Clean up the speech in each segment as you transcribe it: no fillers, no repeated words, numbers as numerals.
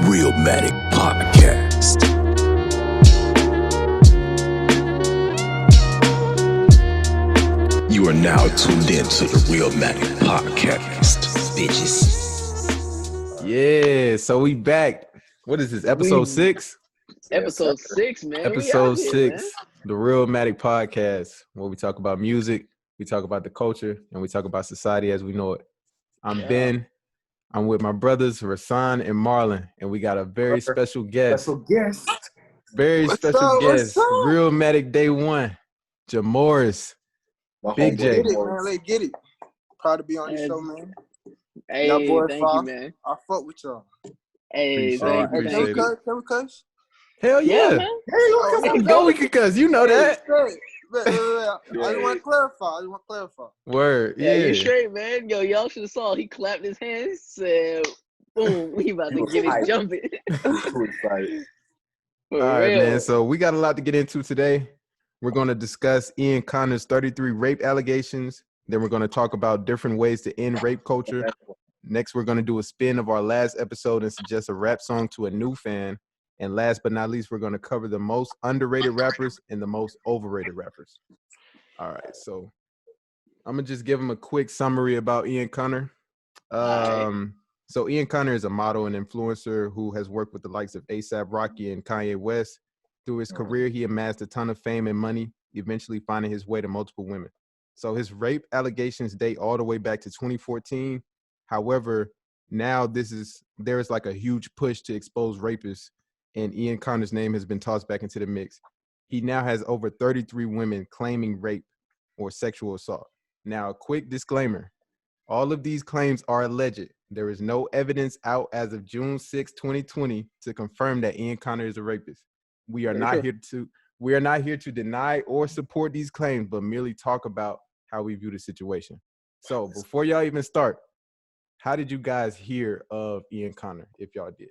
Realmatic Podcast. You are now tuned in to the Realmatic Podcast, bitches. Yeah, so we back. What is this, episode 6? Episode 6, man. Episode we out 6, here, man. the Realmatic Podcast, where we talk about music, we talk about the culture, and we talk about society as we know it. I'm Ben. I'm with my brothers, Rasan and Marlon, and we got a very special guest. Very special guest. Realmatic Day 1, Jamoris. Big J. Get it, man. Let's get it. Proud to be on the show, man. Hey, Y'all boys thank fine. you, man. I fuck with y'all. Hey, Appreciate thank you. appreciate Thank it. you. Can we cuss? Hell yeah. man. You know we can cuss. You know that. I just want to clarify. Word. Yeah, Yeah. you straight, man. Yo, y'all should have saw. He clapped his hands, said, boom, we about to get it jumping. Too excited. For All right, real. man. So we got a lot to get into today. We're going to discuss Ian Connor's 33 rape allegations. Then we're going to talk about different ways to end rape culture. Next, we're going to do a spin of our last episode and suggest a rap song to a new fan. And last but not least, we're going to cover the most underrated rappers and the most overrated rappers. All right. So I'm going to just give them a quick summary about Ian Connor. So Ian Connor is a model and influencer who has worked with the likes of A$AP Rocky and Kanye West. Through his career, he amassed a ton of fame and money, eventually finding his way to multiple women. So his rape allegations date all the way back to 2014. However, now there is like a huge push to expose rapists, and Ian Connor's name has been tossed back into the mix. He now has over 33 women claiming rape or sexual assault. Now, a quick disclaimer. All of these claims are alleged. There is no evidence out as of June 6, 2020 to confirm that Ian Connor is a rapist. We are not here to deny or support these claims, but merely talk about how we view the situation. So before y'all even start, how did you guys hear of Ian Connor, if y'all did?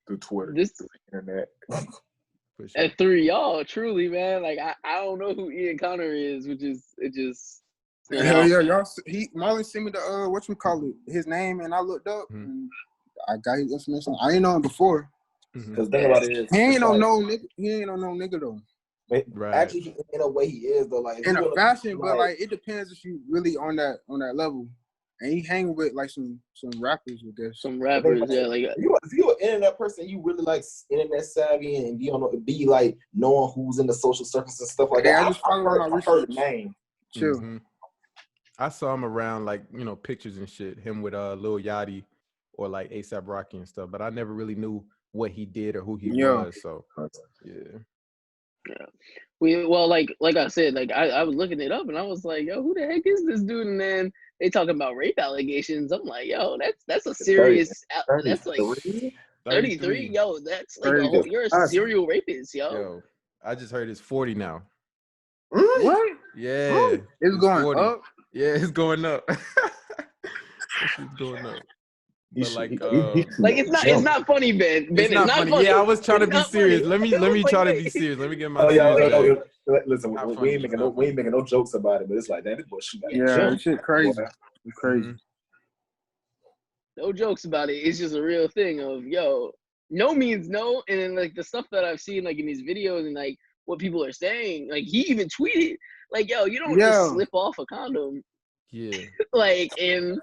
Through Twitter, This internet. For sure. and through y'all, truly, man. Like I don't know who Ian Connor is, which is it just you Hell know. yeah, y'all. Marlon sent me the his name, and I looked up, and I got his information. I didn't know him before. Because think about it is He ain't no nigga. He ain't no nigga though. Right. Actually, in a way, he is though. Like In a fashion, but like it depends if you really on that level. And he hang with like some rappers with this. Some rappers, yeah, like if you're an internet person, you really like internet savvy and be like knowing who's in the social circles and stuff like that. I just follow on I've heard the name. Chill. Mm-hmm. I saw him around like, pictures and shit, him with Lil Yachty or like A$AP Rocky and stuff, but I never really knew what he did or who he was. So yeah. Like I said, like I was looking it up and I was like, yo, who the heck is this dude? And then they talking about rape allegations. I'm like, yo, that's a serious. That's like 33. Yo, that's like you're a serial rapist, yo. Yo, I just heard it's 40 now. What? Yeah, It's going 40. up. Yeah, it's going up. It's going up. But like it's not funny, Ben. It's not funny. Yeah, I was trying to be serious. Let me try to be serious. Let me get my. Listen, we ain't making no jokes about it, but it's like that. This boy shoot. Yeah, shit crazy. It's crazy. Mm-hmm. No jokes about it. It's just a real thing of yo, no means no, and then like the stuff that I've seen like in these videos and like what people are saying, like he even tweeted like, yo, you don't just slip off a condom, like and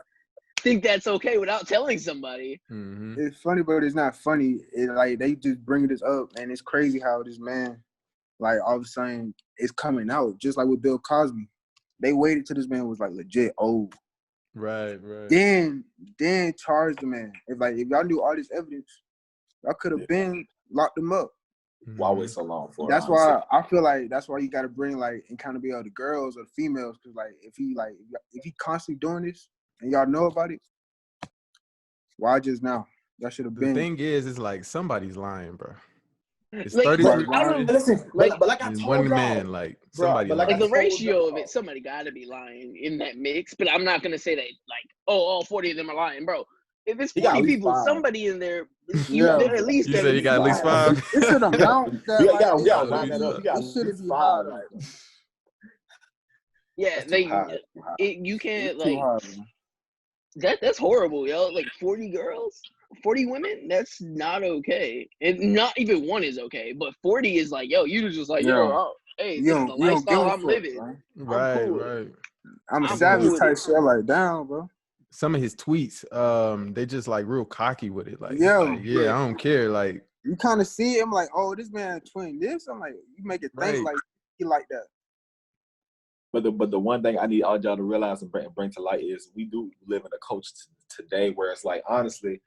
think that's okay without telling somebody. Mm-hmm. It's funny, but it's not funny. It like they just bring this up, and it's crazy how this man, like all of a sudden, it's coming out. Just like with Bill Cosby, they waited till this man was like legit old. Right. Then charged the man. If y'all knew all this evidence, y'all could have been locked him up. Why wait so long for? That's why I feel like that's why you got to bring like accountability of the girls or the females, because like if he constantly doing this and y'all know about it, why just now? That should have been. The thing is, it's like somebody's lying, bro. It's like, 33. I don't listen, but like I told one y'all, man, like somebody. Like the ratio of it, somebody got to be lying in that mix. But I'm not gonna say that like, oh, all 40 of them are lying, bro. If it's 40 people, somebody in there, there at least. You said you got at least 5. It should amount that. It should be 5. Yeah, you can't like. That's horrible, yo. Like 40 girls, 40 women. That's not okay. And not even one is okay. But 40 is like, yo, you just like, yo, Yeah. hey, You this is the don't give lifestyle a I'm fuck, living. man. I'm Right, cool with it. right. I'm a I'm savage cool with type it. shit. I'm like, down, bro. Some of his tweets, they just like real cocky with it. Like, it's Yeah. like, yeah, I don't care. Like, You kind of see it. I'm like, oh, this man twin this. I'm like, you make it think right. like he like that. But the one thing I need all y'all to realize and bring to light is we do live in a culture today where it's like, honestly,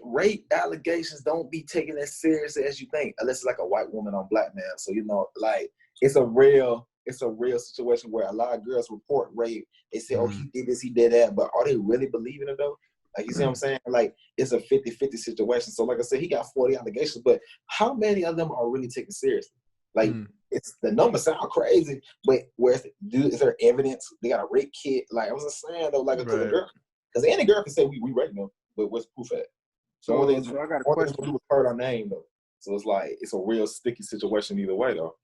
rape allegations don't be taken as seriously as you think, unless it's like a white woman on black man. So like it's a real situation where a lot of girls report rape. They say, oh, he did this, he did that, but are they really believing it though? Like, you see what I'm saying? Like, it's a 50-50 situation. So like I said, he got 40 allegations, but how many of them are really taken seriously? Like, it's the numbers sound crazy, but is there evidence? They got a rape kit. Like I was just saying though, like because any girl can say we raped them, but what's proof at? So I got a question. We heard our name though. So it's like it's a real sticky situation either way though.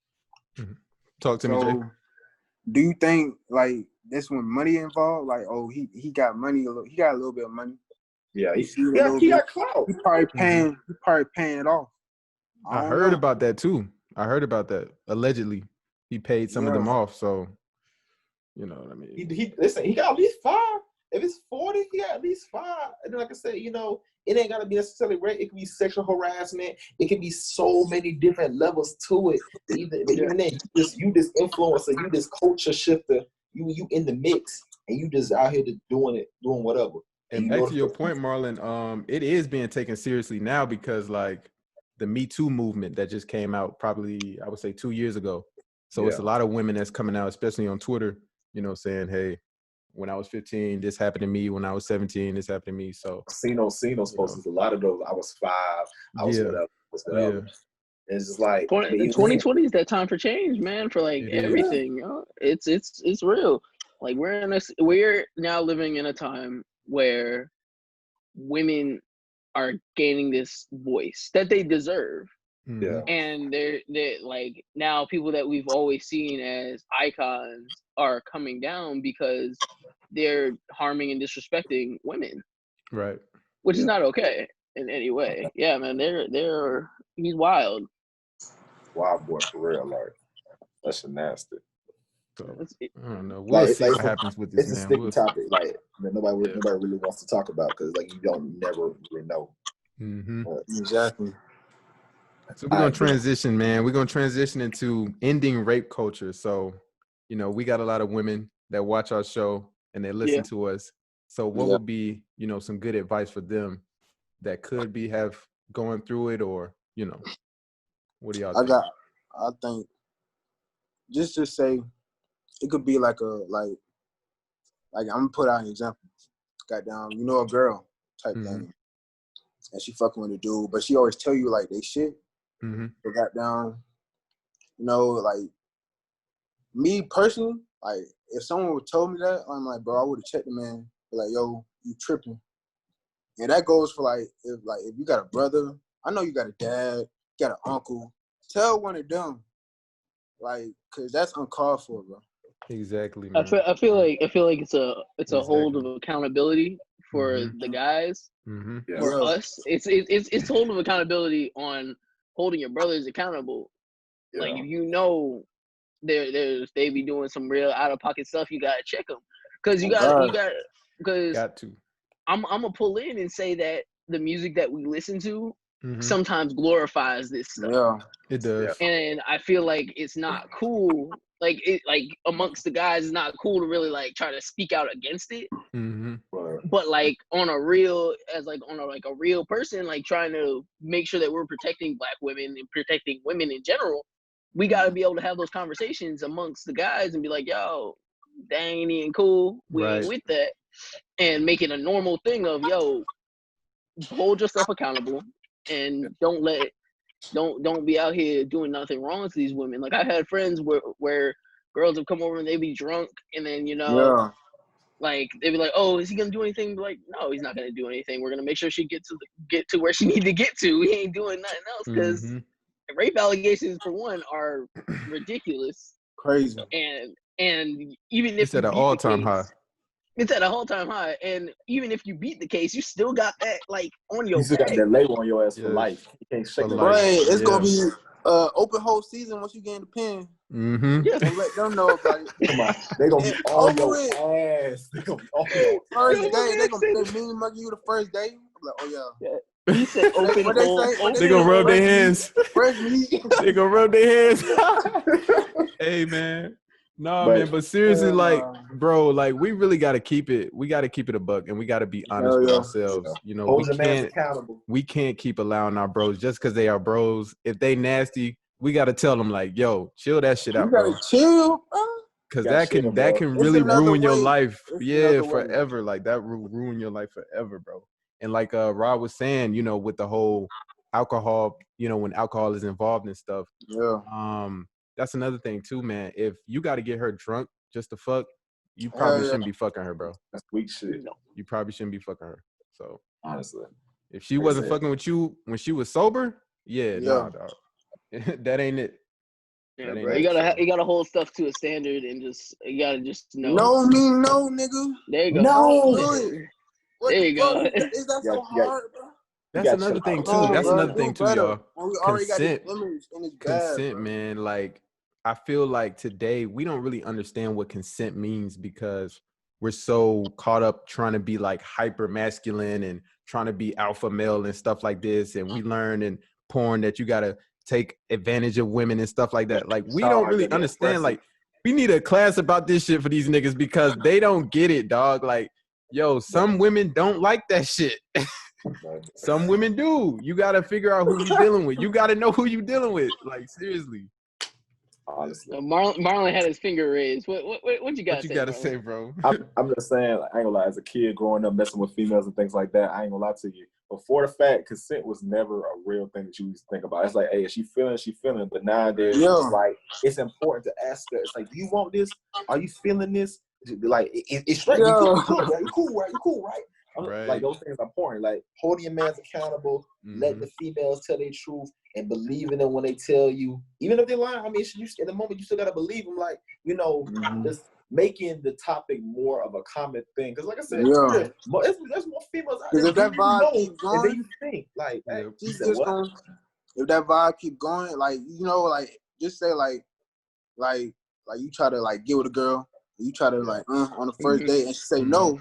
Talk to me, Jay. Do you think like this when money involved? Like, oh, he got money. He got a little bit of money. Yeah, he got clout. He probably paying. He probably paying it off. I heard about that too. I heard about that. Allegedly, he paid some of them off. So, you know what I mean. He got at least 5. If it's 40, he got at least 5. And then, like I said, it ain't gotta be necessarily rape. It can be sexual harassment. It can be so many different levels to it. Even then, you this influencer, you this culture shifter, you in the mix, and you just out here doing whatever. And back to your point, Marlon, it is being taken seriously now because like the Me Too movement that just came out probably, I would say 2 years ago. So it's a lot of women that's coming out, especially on Twitter, saying, hey, when I was 15, this happened to me. When I was 17, this happened to me. So seen those posts. A lot of those. I was 5. I was whatever. Yeah. It's just like 2020 is that time for change, man. For like everything, it's real. Like we're now living in a time where women are gaining this voice that they deserve. Yeah. And they're like now people that we've always seen as icons are coming down because they're harming and disrespecting women. Right. Which is not okay in any way. Yeah, man, he's wild. Wild boy for real, like that's nasty. So I don't know. We'll see what happens with this. It's a sticky topic, like nobody really wants to talk about because like you don't never really know. Exactly. So we're gonna transition, man. We're gonna transition into ending rape culture. So, we got a lot of women that watch our show and they listen to us. So what would be, some good advice for them that could have going through it, or what do y'all think? I think just to say it could be like I'm gonna put out an example. Goddamn, a girl type thing, and she fucking with a dude, but she always tell you like they shit. But goddamn, like me personally, like if someone would told me that, I'm like, bro, I would have checked the man. Be like, yo, you tripping? And that goes for if you got a brother, I know you got a dad, you got an uncle. Tell one of them, cause that's uncalled for, bro. Exactly, man. I feel like it's a hold of accountability for the guys. For us, it's hold of accountability on holding your brothers accountable. Like if they be doing some real out of pocket stuff, you gotta check them because got to. I'm gonna pull in and say that the music that we listen to sometimes glorifies this stuff. Yeah, it does. And I feel like it's not cool. Like amongst the guys, it's not cool to really like try to speak out against it. But like on a real person, like trying to make sure that we're protecting Black women and protecting women in general, we got to be able to have those conversations amongst the guys and be like, yo, that ain't even cool. We ain't with that. And make it a normal thing of, yo, hold yourself accountable and don't be out here doing nothing wrong to these women. Like I had friends where girls have come over and they be drunk and then, like they'd be like, oh, is he gonna do anything? Like, no, he's not gonna do anything. We're gonna make sure she get to where she need to get to. We ain't doing nothing else because rape allegations, for one, are ridiculous, crazy, and even if it's at an all-time high. It's at a all-time high, and even if you beat the case, you still got that like on your You still got back. that label on your ass for Yes. life. You can't shake For it. life. Right, it's gonna Yeah. be open whole season once you get in the pen. Mm-hmm. Yeah. And let them know about it. Come on, they gonna be And on over your it. ass. They gonna be on your First Yo, day, man they mean mug you the first day. I'm like, oh yeah. He said open What they hole. say? What They gonna rub their hands. Fresh meat. They gonna rub their hands. Hey, man. No, But- man, but seriously, like, Uh, bro, like, we really got to keep it. We got to keep it a buck, and we got to be honest Hell with yeah. ourselves. Yeah. You know, Hold your mans accountable. we can't keep allowing our bros just because they are bros. If they nasty, we got to tell them, like, yo, chill that shit you out, gotta bro. chill, bro. Because gotta that chill, can bro. really another ruin your way. life. It's Yeah, another way. forever. Like, that will ruin your life forever, bro. And like Rob was saying, you know, with the whole alcohol, you know, when alcohol is involved and stuff, Yeah. that's another thing too, man. If you got to get her drunk just to fuck, you Hell probably yeah. shouldn't be fucking her, bro. That's weak shit. No. You probably shouldn't be fucking her. So Honestly. if she Like I wasn't said. fucking with you when she was sober, yeah. Nah, dog. That ain't it. Yeah, That ain't bro. it. You gotta hold stuff to a standard and you gotta just know. No mean no, nigga. There you go. No. Do it. What There the you fuck? go. Is that Yeah, so yeah. hard, bro? That's gotta another chill thing out. too. Oh, That's bro, another do thing too, better. y'all. When we already got this Consent. image and it's bad, Consent, bro. man. Like, I feel like today we don't really understand what consent means because we're so caught up trying to be like hyper masculine and trying to be alpha male and stuff like this. And we learn in porn that you gotta take advantage of women and stuff like that. Like, we don't really understand. Like, we need a class about this shit for these niggas because they don't get it, dog. Like, yo, some women don't like that shit. Some women do. You gotta figure out who you dealing with. You gotta know who you dealing with. Like, seriously. Honestly. Marlon had his finger raised. What you got? What you gotta say, bro? I'm just saying, like, I ain't gonna lie, as a kid growing up messing with females and things like that, I ain't gonna lie to you. Before the fact, consent was never a real thing that you used to think about. It's like, hey, is she feeling? She feeling. But nowadays, Yeah. it's like, it's important to ask her. It's like, do you want this? Are you feeling this? Like, it's straight. Yeah. You cool, right? You cool, right? Right. Like, those things are important. Like, holding your mans accountable, letting the females tell their truth, and believing them when they tell you. Even if they lie, I mean, in the moment, you still got to believe them. Like, you know, just making the topic more of a common thing. Because, like I said, Yeah. there's more females out Because there if that vibe keeps and then going, you think, like, hey, Yep. you she's said just what? gonna. If that vibe keep going, like, you know, like, just say like you try to like get with a girl, you try to like on the first date, and she say no.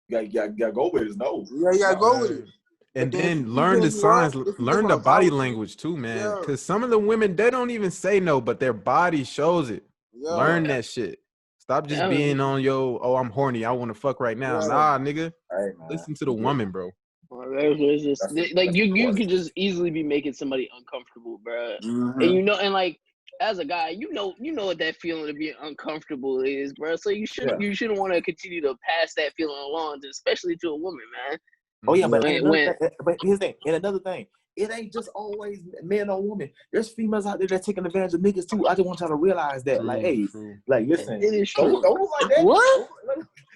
You gotta go with it. No. Yeah, you gotta go with it. And But then if then she learn the hitting you up, signs, if she learn just the wanna body vibe with you, language too, man. Yeah. Because some of the women, they don't even say no, but their body shows it. Yeah. Learn that shit. Stop just Yeah, being on oh, I'm horny. I want to fuck right now. Yeah. Nah, nigga. Hey, man. Listen to the woman, bro. There's just That's like you important. could just easily be making somebody uncomfortable, bro. Mhm. And you know, and like as a guy, you know what that feeling of being uncomfortable is, bro. So you shouldn't want to continue to pass that feeling along, especially to a woman, man. Oh yeah, but here's the thing. And another thing, it ain't just always man or woman. There's females out there that's taking advantage of niggas too. I just want y'all to realize that. Like, hey, like, listen, It is don't true. look like that. What?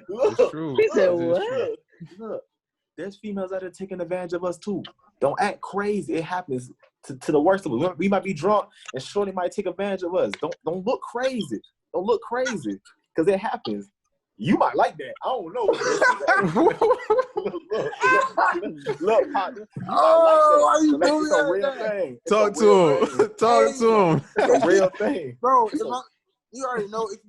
Look, It's true. He said It is what? true. look. There's females out there taking advantage of us too. Don't act crazy. It happens to the worst of us. We might be drunk, and shorty might take advantage of us. Don't look crazy. Don't look crazy, because it happens. You might like that. I don't know. Look, partner. You Oh, might like that. why you It's doing a real that? thing. It's Talk a real to thing. him. Talk to him. It's a real thing. Bro, you already know if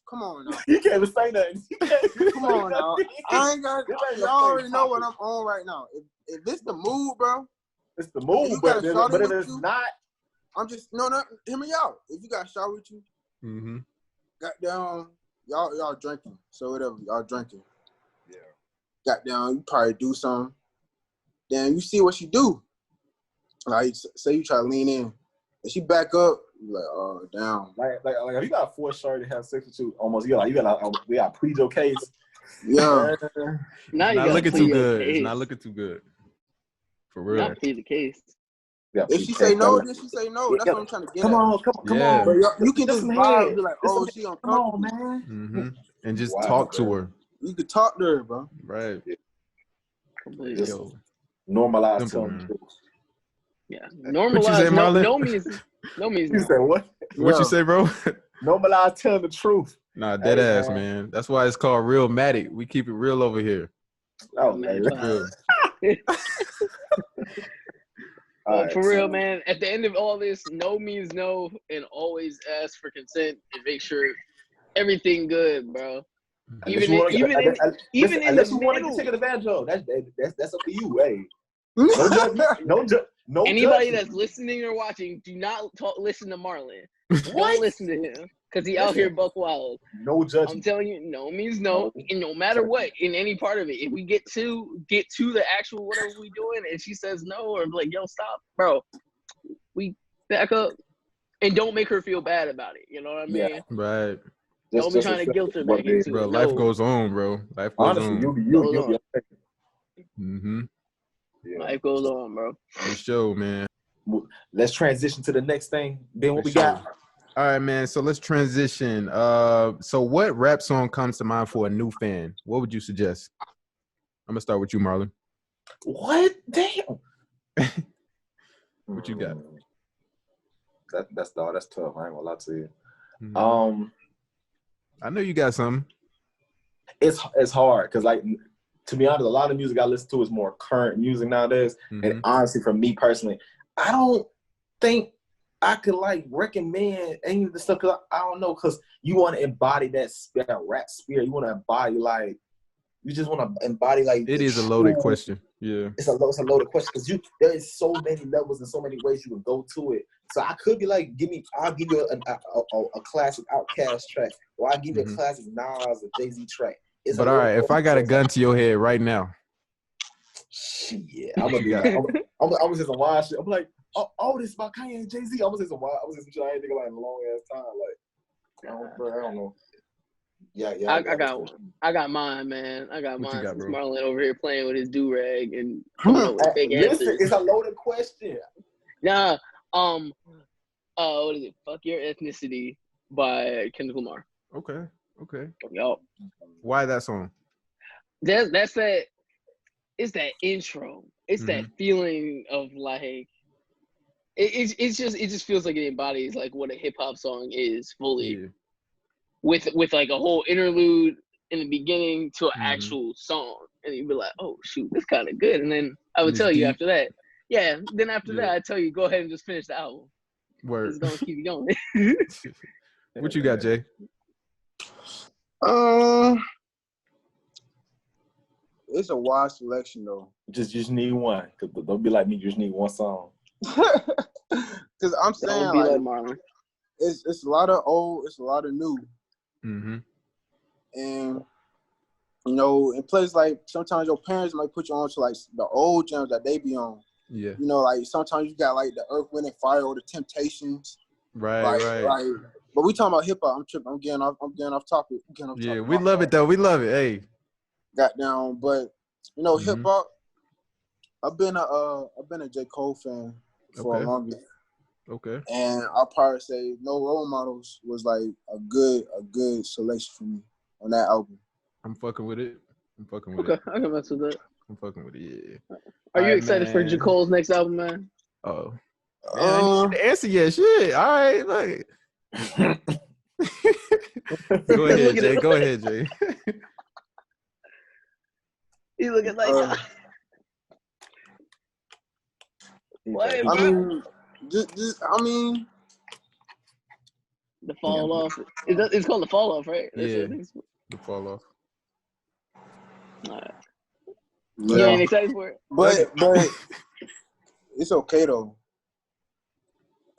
come on now. You can't even say nothing. You can't even Come say on now. nothing. I ain't got This ain't y'all no already fake know what topic. I'm on right now. If it's the mood, bro, It's the move, you but got a shorty it with is you? not. I'm just no, hear me out. If you got a shot with you, Mm-hmm. goddamn, y'all drinking. So whatever, y'all drinking. Yeah. Goddamn, you probably do something. Then you see what she do. Like, say you try to lean in, and she back up. You like, oh damn. Like if you got a forced shorty to have sex with you, almost we got plead your case. Yeah. Now you Not gotta looking plead too your good. It's case. not looking too good. For real. Not plead the case. If she say no, then she say no. That's what I'm trying to get Come at. on. Yeah. But you can just some vibe, head. be like, Just oh, some she head. uncomfortable. Come on, man. Mm-hmm. And just Wow, talk to bro. her. You could talk to her, bro. Right. Completely. Yo. Normalize Simple, telling man. the truth. Yeah. What you say, Normalize Marlon? no means You no. said what? What Yeah. you say, bro? Normalize telling the truth. Nah, dead Hey, ass, man. That's why it's called Realmatic. We keep it real over here. Oh, Man, man. Real. All But right, for real, so- man, at the end of all this, no means no, and always ask for consent and make sure everything good, bro. Unless Even you wanna get- even in even in the unless you want to get middle, taken advantage of, that's up to you. Hey, no judgment. No anybody judgment. that's listening or watching, do not listen to Marlon. What? Don't listen to him because he out Listen. here buck wild. No I'm judgment. telling you, no means no, and no matter what, in any part of it, if we get to the actual whatever we doing, and she says no or like, yo, stop, bro, we back up, and don't make her feel bad about it. You know what I mean? Yeah. Right. Don't be trying to accept guilt her what back it is. into Bro, it. life No, goes on, bro. Life goes Honestly, on. you'll be Goes okay. Mm-hmm. Yeah. life goes on, bro. For sure, man. Let's transition to the next thing. Then what For we got? sure. All right, man. So let's transition. So what rap song comes to mind for a new fan? What would you suggest? I'm gonna start with you, Marlon. What? Damn. What you got? That's tough. I ain't gonna lie to you. Mhm. I know you got something. It's hard because, like, to be honest, a lot of music I listen to is more current music nowadays. And honestly, for me personally, I don't think I could like recommend any of the stuff because I don't know, because you want to embody that rap spirit. You want to embody you just want to embody It is a loaded question. Yeah. It's a loaded question because there is so many levels and so many ways you can go to it. So I could be like, I'll give you a classic Outkast track, or I'll give you a classic Nas or Jay-Z track. But all right, if I got a gun to your head right now, shit, I'm gonna do that. I'm gonna say some wild shit. I'm like, oh, this is about Kanye and Jay-Z. I'm gonna say some wild. I'm gonna say some shit I ain't thinking about in a long ass time. Like, I don't know. Yeah. I got mine, man. I got What you mine. got, Since bro? Marlon over here playing with his do-rag and coming up with fake listen, answers. it's a loaded question. Nah, what is it? Fuck Your Ethnicity by Kendrick Lamar. Okay. Yo, Why that song? that's that. It's that intro. It's that feeling of like. It just feels like it embodies like what a hip hop song is fully. Yeah. With like a whole interlude in the beginning to an actual song, and you'd be like, "Oh shoot, this kind of good." And then I would it's tell you deep. after that, yeah. Then after that, I tell you, go ahead and just finish the album. Word. It's gonna keep you going. What you got, Jay? It's a wide selection though. Just need one. Cause don't be like me. You just need one song. Because I'm saying Don't be like Marlon. It's a lot of old, it's a lot of new, Mm-hmm. and you know, in places like sometimes your parents might put you on to like the old jams that they be on. Yeah. You know, like sometimes you got like the Earth, Wind, and Fire or the Temptations. Right. But we talking about hip hop. I'm tripping. I'm getting off topic. Yeah, we love it though. We love it. Hey. Got down, but you know, hip hop. I've been a J. Cole fan for a long time. Okay. And I'll probably say No Role Models was like a good selection for me on that album. I'm fucking with it. Okay, I can mess with that. I'm fucking with it. Yeah. Are you excited for J. Cole's next album, man? Oh. Man, I didn't get the answer yet. Shit. All right, look. Go ahead, Jay. He's looking like what? I mean, the fall off. It's called the fall off, right? Yeah. The fall off. All right. Yeah. You ain't excited for it? But it's okay though.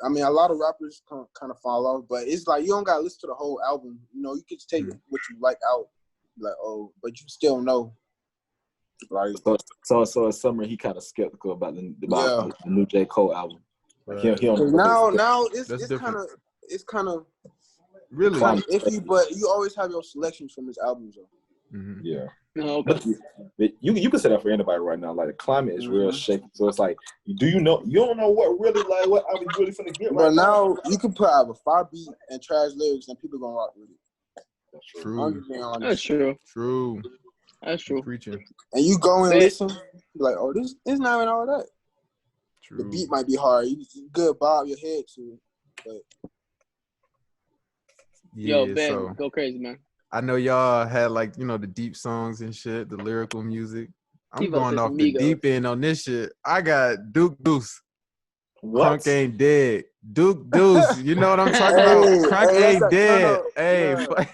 I mean, a lot of rappers kind of fall off, but it's like you don't gotta listen to the whole album. You know, you can just take what you like out, like but you still know. Like so in summary, he kind of skeptical about the new J. Cole album. Like he don't now it's kind of really iffy, but you always have your selections from his albums though. Mm-hmm. Yeah. No, okay. You can say that for anybody right now. Like the climate is real shaky, so it's like, do you know? You don't know what really what I was really finna get. But now you can put out a 5-beat and trash lyrics, and people gonna rock with it. That's true. That's true. True. That's true. Preaching. And you go and listen, you're like, oh, this is not even all that. True. The beat might be hard. You good bob your head to it, but Yo, Yeah, Ben, so go crazy, man. I know y'all had like, you know, the deep songs and shit, the lyrical music. He I'm about to going say off some the Migos. deep end on this shit. I got Duke Deuce. What? Crunk ain't dead. Duke Deuce, you know what I'm talking Hey, about? hey, Crunk that's ain't that turn dead. up. Hey, Yeah,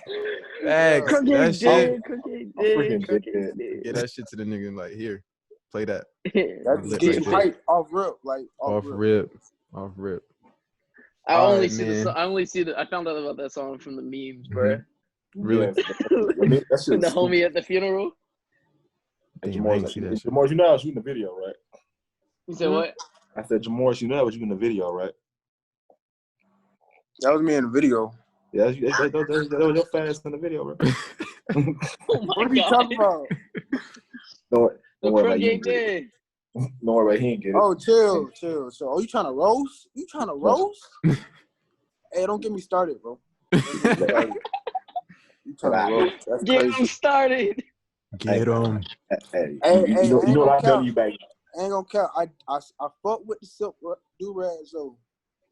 yeah. facts. Crook That ain't shit. dead. Crook ain't I'm dead. freaking Crook dead. ain't Get that shit to the nigga like, here, play that. dead. That's Lit just right there. hype off rip, like off Off rip. rip. Off rip. I All only right, see man. I found out about that song from the memes, bro. Really? Yes, that shit When the was homie stupid. at the funeral. And Damn, I ain't see that shit. Jamor's, you know I was shooting the video, right? You said what? I said, Jamor's, you know I was shooting the video, right? That was me in the video. Yeah, that was your fast in the video, bro. Oh my What are you god. talking about? Don't The worry about crook it. ain't dead. Don't worry about it. He ain't get it. Oh, chill. So, oh, you trying to roast? You trying to roast? Hey, don't get me started, bro. Don't get me started. You trying to roast? That's Get him crazy. started. Get him. Hey, Hey, you know what I done to you back. I ain't gonna count. I fuck with the silk do-rag, so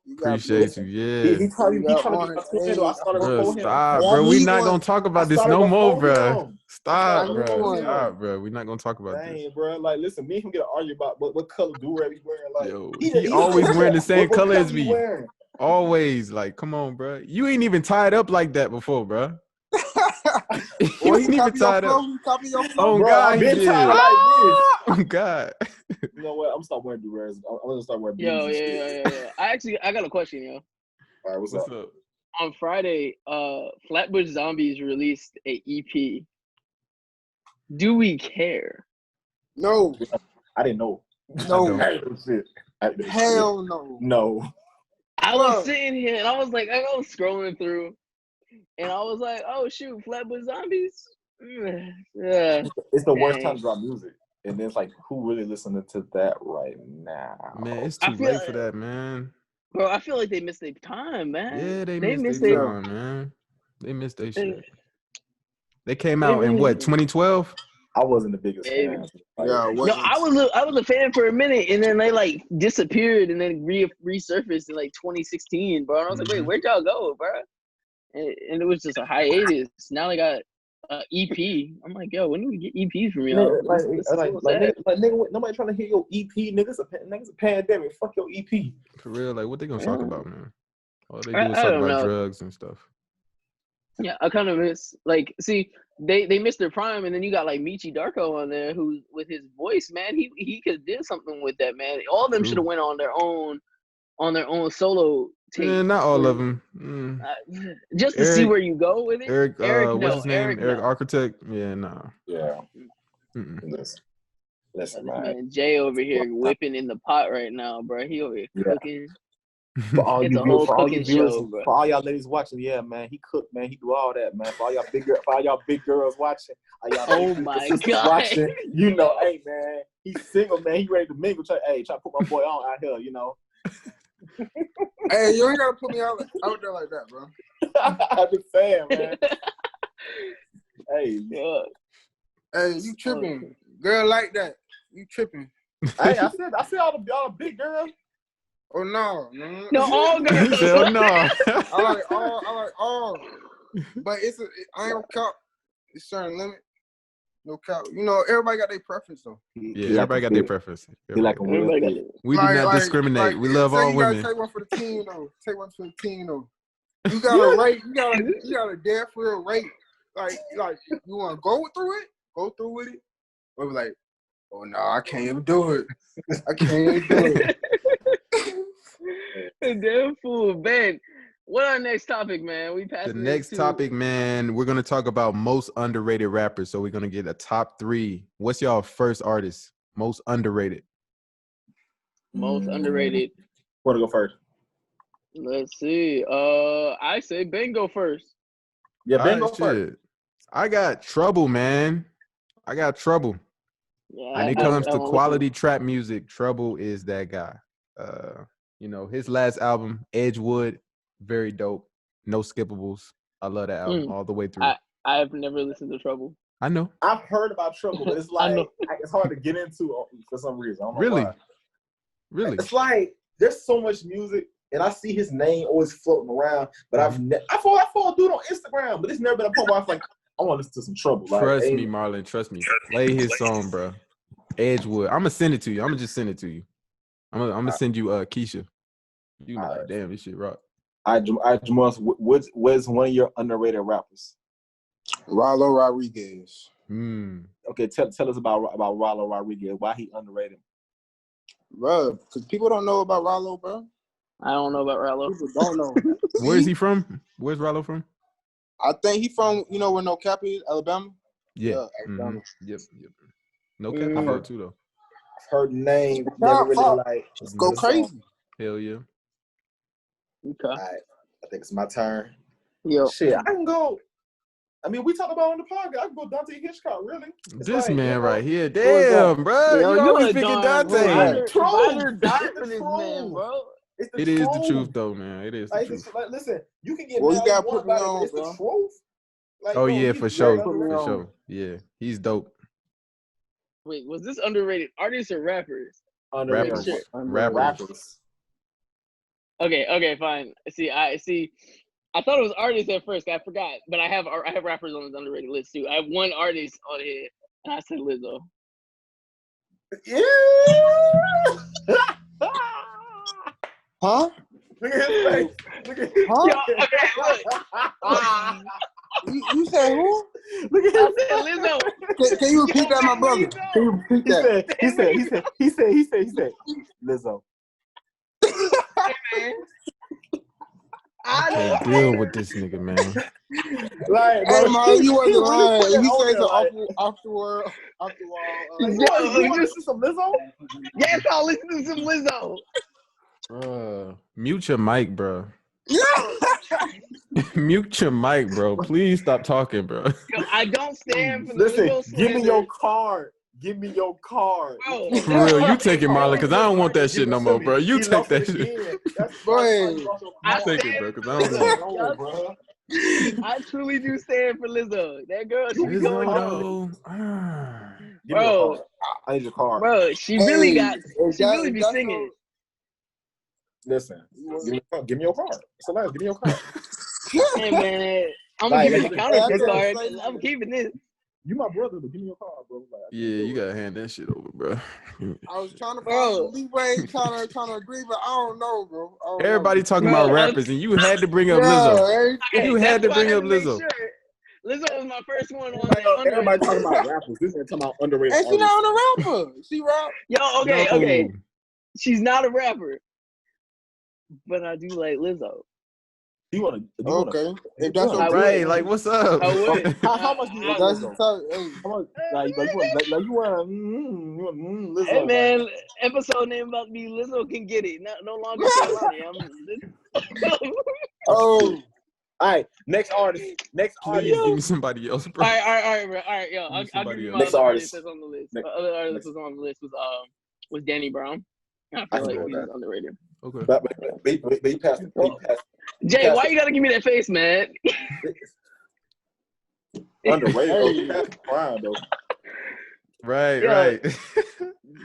you got Appreciate you, yeah. He trying to You get got my orange. twin. Hey, I started Bro, before him. stop, Hey, I bro. We need not one. gonna talk I about this started no more, before bro. him. Stop, I need bro. one. Stop, bro. We not gonna talk about this. Dang, bro. Like, listen, me and him get to argue about what color do-rag he's wearing. Like, Yo, he he always wearing the same what color as he me. wearing? Always, like, come on, bro. You ain't even tied up like that before, bro. You Well, he ain't even copy your tied up. flow. He copy your flow. Oh Bro, God, I've he been did. tired like this. Oh God. You know what? I'm gonna start wearing do-rags. I'm gonna start wearing beanies Yo, and shit. yeah. I got a question, yo. All right, what's What's up? up? On Friday, Flatbush Zombies released a EP. Do we care? No, I didn't know. no, I I didn't know shit. I didn't know shit. hell no. No. I was Bro. sitting here and I was scrolling through, and I was like, oh shoot, Flatbush Zombies. Yeah. It's the worst Dang. time to drop music. And then it's like, who really listening to that right now? Man, it's I too feel late for that, man. Bro, I feel like they missed their time, man. Yeah, they missed missed their their time, man. They missed their they- shit. They came they out in really what, did. 2012? I wasn't the biggest Maybe. fan. Like, Yeah, No, I was a fan for a minute, and then they like disappeared, and then resurfaced in like 2016, bro. And I was like, wait, Mhm. where'd y'all go, bro? And it was just a hiatus. Now they got EP. I'm like, yo, when do we get EPs from y'all? This is a little sad. nigga, nobody trying to hear your EP, nigga. It's a pandemic. Fuck your EP. For real, like what they gonna talk about, man? All they do is I talk don't about know. drugs and stuff. Yeah, I kind of miss see they missed their prime, and then you got like Michi Darko on there who with his voice, man, he could did something with that, man. All of them should have went on their own solo tape. Yeah, not all of them. Just to see where you go with it. Eric, no, what's his name? Eric no. Architect. Yeah, nah. Yeah. Mm-mm. Listen, This man. man Jay over here whipping in the pot right now, bro. He over here cooking. For all It's you a whole viewers, for all cooking you viewers, show, bro. for all y'all ladies watching, yeah, man, he cooked, man. He do all that, man. For all y'all big girls watching, all y'all Oh big my sisters God. watching, you know, hey man, he's single, man. He ready to mingle. Try to put my boy on out here, you know. Hey, you ain't gotta put me out there like that, bro. I'm just saying, man. Hey, Yeah. Hey, you tripping? Girl like that, you tripping? hey, I said all the big girls. Oh no. No, all girls. He said, "Oh no." I like all. But I ain't gonna count. It's certain limit. No count. You know, everybody got their preference though. Yeah, everybody got their preference. He like a real Everybody thing. We do not discriminate. We love all you gotta women. take one for the team though. Take one for the team though. You gotta rate. You gotta dare for a rate. Like you wanna go through it? Go through with it. Or be like, oh no, I can't even do it. I can't even do it. Damn fool, Ben. What our next topic, man? We passed The next topic, man, we're gonna talk about most underrated rappers. So we're gonna get a top 3. What's y'all first artist? Most underrated. Most underrated. Want to go first? Let's see. I say Ben go first. Yeah, Ben, All go first. shit. I got Trouble, man. I got Trouble. Yeah, When it comes to quality trap music, Trouble is that guy. You know, his last album, Edgewood, very dope. No skippables. I love that album all the way through. I have never listened to Trouble. I know. I've heard about Trouble, but it's I like know. it's hard to get into for some reason. I don't know Really? why. Really? It's like there's so much music and I see his name always floating around. But I follow a dude on Instagram, but it's never been a point where I'm like, I want to listen to some trouble. Trust me, Marlon. Trust me. Play his song, bro. Edgewood. I'm gonna send it to you. I'm gonna just send it to you. I'm gonna send you Keisha. You be like, damn, this shit rock. Jamal, what's one of your underrated rappers? Rollo Rodriguez. Okay, tell us about Rollo Rodriguez. Why he underrated? Bro, because people don't know about Rollo, bro. I don't know about Rollo. People don't know. Where is he from? Where's Rollo from? I think he from, where No Cap is, Alabama? Yeah. Alabama. Yep. No Cap is there too, though. I've heard the name, never really like. Go crazy. Hell yeah. Okay. All right, I think it's my turn. Yo. Shit, I can go. I mean, we talk about on the podcast. I can go Dante Hitchcock, really. It's This like, man right here. Damn, bro. Yo, you always a picking darn Dante. Rider died for this man, bro. It is the truth, though, man. It is the truth. Like, listen, you can get Well, mad you gotta all you put want me about it, on, but it's bro. the truth. Like, Oh, bro, yeah, he's for very sure. underrated. For sure. Yeah, he's dope. Wait, was this underrated artists or rappers? Underrated. Sure. Rappers. Okay, fine. I thought it was artists at first. I forgot, but I have rappers on this underrated list too. I have one artist on here, and I said Lizzo. Yeah. Huh? Look at his face. Look at his Huh? Yo, okay, look. You said who? Look at I his said Lizzo. Can you repeat that, my brother? Can you repeat that? He said, Lizzo. Man. I Can't deal with this nigga, man. Like, Hey, bro, man, you wasn't lying. put that You on say there, like, some afterward. Yo, you want to listen to some Lizzo? yes, I'll listen to some Lizzo. Mute your mic, bro. Mute your mic, bro. Please stop talking, bro. Yo, I don't stand for the Listen, Lizzo give me slander. your card. Give me your card. Bro, For real, you take it, Marlon, because I don't want that shit no more, bro. You He take lost that it shit. again. That's Boy. I You take stand it, bro, because for I don't Lizzo. know. bro. I truly do stand for Lizzo. That girl, she be going Lizzo, dumb. though. Give me your card. I need your card. Bro, she really be that's singing. Listen, give me your card. Somebody give me your card. Hey man, I'm gonna Like, give you the counterfeit that's card. crazy. I'm keeping this. You my brother, but give me your card, bro. Like, Yeah, you gotta hand that shit over, bro. I was trying to Bro. find some leeway, trying to agree, but I don't know, bro. I don't Everybody know. talking Bro, about rappers, and you had to bring up Lizzo. Yeah, You had to That's why bring I up to make Lizzo. sure. Lizzo was my first one on the everybody underrated. talking about rappers. This is talking about underrated and she artists. not a rapper. She rap. Yo, okay. No. She's not a rapper, but I do like Lizzo. Okay, if that's I okay. Right, like, what's up? I would. How much do you like That's Lizzo? tough. Hey, How much? Like you want Lizzo? Hey man, episode name about to be Lizzo can get it. No longer Kehlani. oh, All right, next artist. Please give me somebody else, bro. All right, bro. All right, yo, I'll give you my Next other artist. artist that's on the list. Next- My other artist that's on the list was Danny Brown. I I feel can like go he's with that. underrated. Okay. But he passed. Jay, why you gotta give me that face, man? Underrated. Oh, he passed Brown though. Right, Yo. right.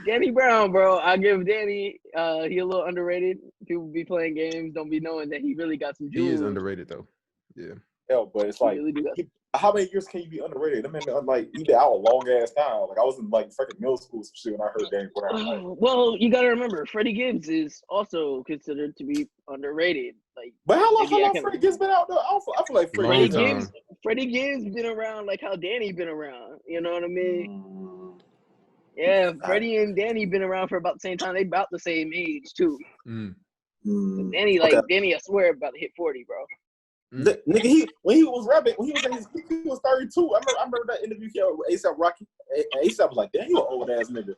Danny Brown, bro. I give Danny. He a little underrated. People be playing games, don't be knowing that he really got some jewels. He is underrated, though. Yeah. Hell, but it's He like, really do got how many years can you be underrated? I mean, like, you been out a long ass time. Like, I was in like freaking middle school, some shit when I heard Danny Brown. Like, Well, you gotta remember, Freddie Gibbs is also considered to be underrated. Like, but how long maybe I Freddie Gibbs been out though? I feel like Long Freddie time. Freddie Gibbs been around like how Danny been around. You know what I mean? Yeah, Freddie and Danny been around for about the same time. They about the same age too. Danny, Danny, I swear, about to hit 40, bro. Nigga, when he was rapping, when he was in his peak, he was 32. I remember that interview he had with A$AP Rocky. A$AP was like, damn, you an old ass nigga.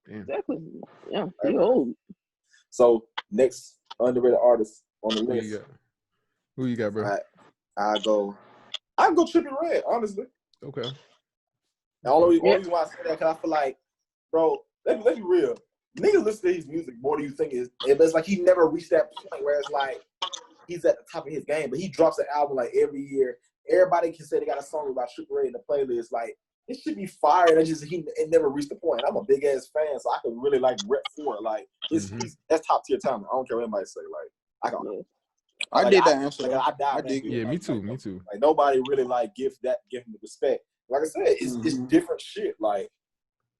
Damn. Exactly. Yeah, he old. So next underrated artist on the list. Who you got, bro? I go Trippie Redd, honestly. Okay. The only reason why I say that, because I feel like, bro, let's be real. Niggas listen to his music more than you think is. It's like he never reached that point where it's like he's at the top of his game, but he drops an album like every year. Everybody can say they got a song about Trippie Redd in the playlist. Like, it should be fire. And it never reached the point. I'm a big ass fan, so I could really like rep for it. Like that's top tier talent. I don't care what anybody say. Like I did that answer. Like, I died. Yeah, me too. Like nobody really like give him the respect. Like I said, it's different shit. Like,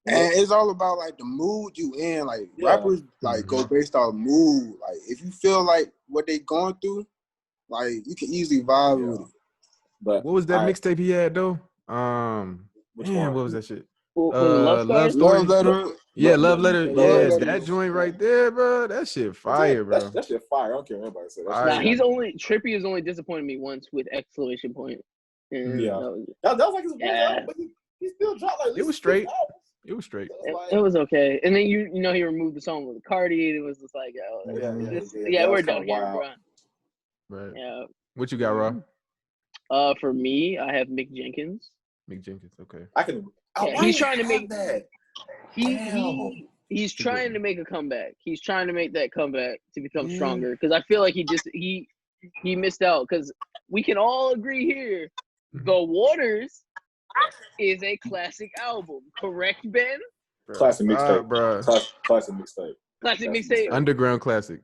and it's all about like the mood you in. Like rappers like go based off mood. Like if you feel like what they going through, like you can easily vibe with it. But what was that mixtape he had though? Which Man, one? what was that shit? Love Story? Love Letter. Yeah, Love Letter. Yeah, that joint right there, bro. That shit fire, bro. That shit fire. I don't care what anybody say. Nah, Trippy has only disappointed me once with exclamation point. And that was like his one album, but he still dropped like it was straight. It was straight. It was okay. And then you know he removed the song with Cardi, and it was just like, we're done here, bro. Right. Yeah. What you got, Rob? For me, I have Mick Jenkins. Mick Jenkins, okay. I can. He's trying to make that. He's trying to make a comeback. He's trying to make that comeback to become stronger. Because I feel like he missed out. Because we can all agree here, The Waters is a classic album. Correct, Ben? Classic mixtape, bro. Classic mixtape. Classic mixtape. Underground classic.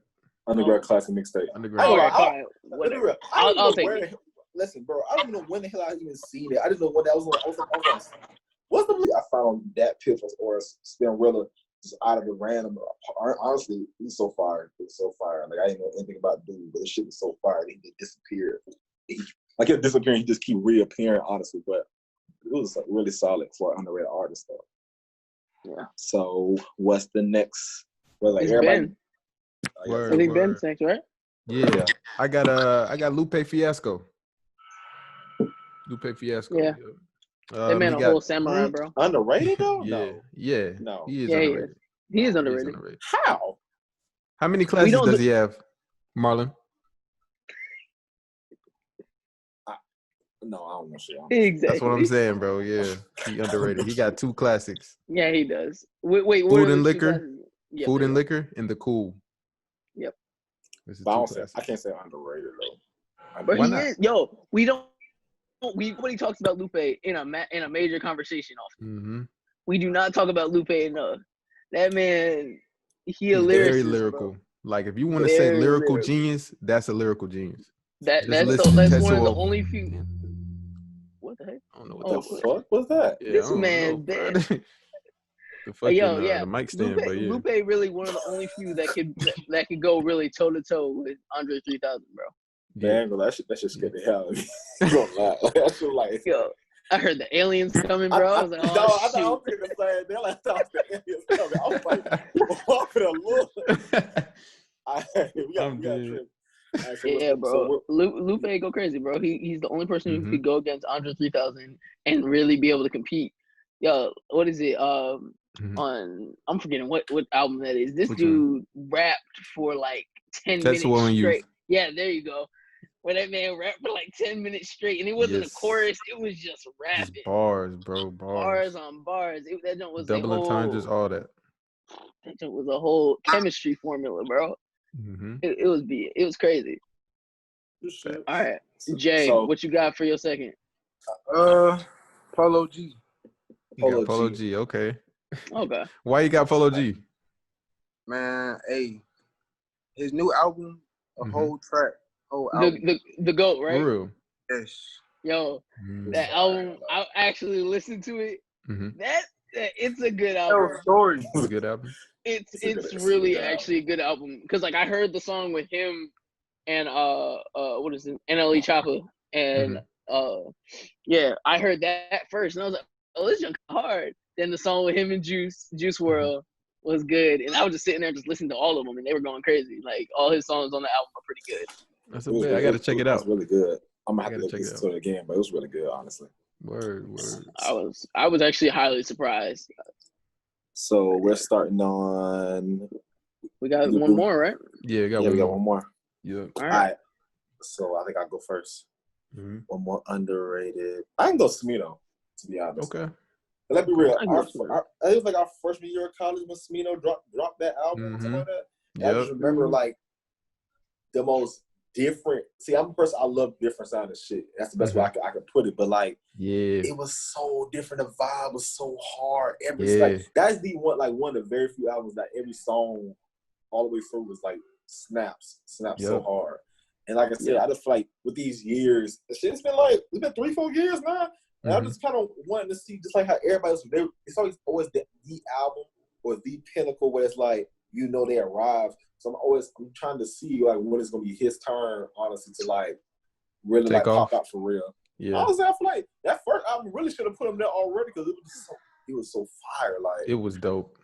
Underground classic mixtape. Underground. Whatever. I'll take it. Listen, bro, I don't know when the hell I even seen it. I didn't know when that was on. What's the movie I found that Piff or Spinrilla just out of the random? Honestly, it was so fire. It was so fire. Like I didn't know anything about the dude, but the shit was so fire. He just disappeared. Like he'll disappear and he just keep reappearing, honestly. But it was like, really solid for an underrated artist, though. Yeah. So what's the next? Well, like it's everybody. Ben. I think Ben's next, right? Yeah. I got Lupe Fiasco. Yeah. That man a whole samurai, bro. Underrated though? Yeah. No. He is underrated. He is underrated. How? How many classes does he have, Marlon? No, I don't know shit. Exactly. That's what I'm saying, bro. Yeah. He underrated. He got 2 classics. Yeah, he does. Wait, Food and Liquor. Yep, Food and Liquor and The Cool. Yep. I can't say underrated though. But he is. Yo, nobody talks about Lupe in a major conversation often. Mm-hmm. We do not talk about Lupe enough. That man, he's very lyrical. Bro. Like if you want to say lyrical genius, that's a lyrical genius. That's one of the only few. What the heck? I don't know what the fuck was that. Yeah, this man, the fucking the mic stand, Lupe, but yeah. Lupe really one of the only few that could go really toe to toe with Andre 3000, bro. Yeah, that shit scared the hell out of me. That shit like. Yo, I heard the aliens coming, bro. I was like, oh, I thought I was thinking the same. They're like, I thought the aliens coming. I was like, walk for the look. Yeah, bro. Lupe go crazy, bro. He's the only person who could go against Andre 3000 and really be able to compete. Yo, what is it? On I'm forgetting what album that is. This dude rapped for like 10 minutes straight. Yeah, there you go. Where that man rapped for like 10 minutes straight, and it wasn't a chorus; it was just rapping. Just bars, bro. Bars on bars. That joint was double entendres, all that. That joint was a whole chemistry formula, bro. Mm-hmm. It was crazy. All right, Jay, what you got for your second? Polo G. Polo G. Okay. Okay. Why you got Polo G? Man, his new album, whole track, whole album. The GOAT, right? For real. Yes. Yo, that album, I actually listened to it. Mm-hmm. That it's a good album. It's a good album. It's really actually a good album because like I heard the song with him and what is it, NLE Choppa and I heard that first and I was like, oh, this junk hard. Then the song with him and Juice WRLD was good, and I was just sitting there just listening to all of them, and they were going crazy. Like all his songs on the album are pretty good. That's a bad. I gotta check it out. It's really good. I'm gonna have to listen to it again, but it was really good, honestly. Word. I was actually highly surprised. So we're starting on. We got one more, right? Yeah, we got one more. Yeah. All right. So I think I'll go first. Mm-hmm. One more underrated. I can go Smino, to be honest. Okay. But let's be real. It was like our freshman year of college when Smino dropped that album or something like that. I just remember like the most different. See, I'm a person, I love different sound of shit. That's the best way I could put it. But like, Yeah. it was so different. The vibe was so hard. Yeah. Like, that's one of the very few albums that every song all the way through was like snaps so hard. And like I said, I just feel like with these years, it's been 3-4 years now. And I'm just kind of wanting to see just like how everybody's it's always the album or the pinnacle where it's like, you know, they arrived. So I'm trying to see like when it's gonna be his turn, honestly, to like really Take like off. pop out for real. Yeah. Honestly, I feel like that first album really should have put him there already because it was so fire. Like It was dope.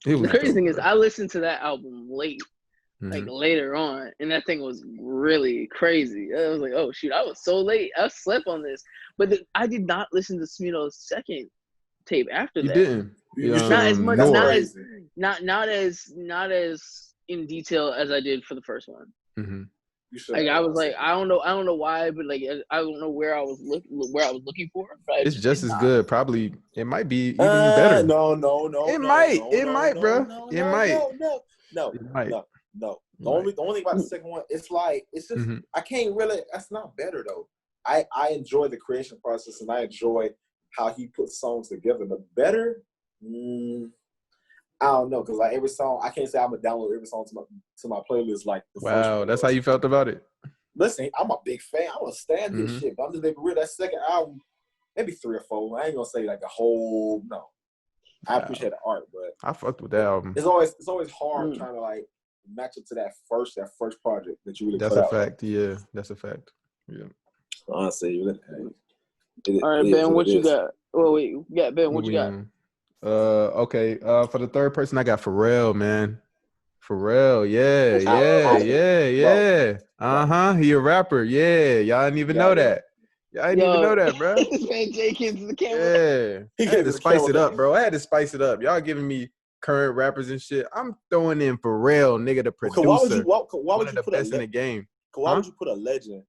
It was The crazy dope, thing is, bro. I listened to that album late, like later on, and that thing was really crazy. I was like, oh shoot, I was so late. I slept on this, but I did not listen to Smino's second tape after that. You didn't. Not as much. North. Not as in detail as I did for the first one. Mm-hmm. Like I was like, I don't know why, but like I don't know where I was looking for. But It's just as good. Probably it might be even better. No. It might, bro. It might. No. It might. No. The only thing about the second one, it's just I can't really. That's not better though. I enjoy the creation process and I enjoy how he puts songs together. But better, I don't know, because like every song, I can't say I'm gonna download every song to my playlist. Like the first one That's how you felt about it. Listen, I'm a big fan. I'm gonna stand this shit. But I'm just being real. That second album, maybe 3 or 4. I ain't gonna say like the whole. No, I appreciate the art, but I fucked with that album. It's always hard trying to like match up to that first project that you really. That's put a out. fact. Yeah, that's a fact. Yeah. Honestly, all right, Ben, what you got? Oh wait, yeah, Ben, what you got? Okay. For the third person, I got Pharrell, man. Pharrell, yeah. He a rapper. Yeah, y'all didn't even know that. Y'all didn't even know that, bro. This man Jenkins the camera. Yeah, I had to spice it up, bro. I had to spice it up. Y'all giving me current rappers and shit. I'm throwing in Pharrell, nigga, the producer. Why would you put best in the game? Why would you put a legend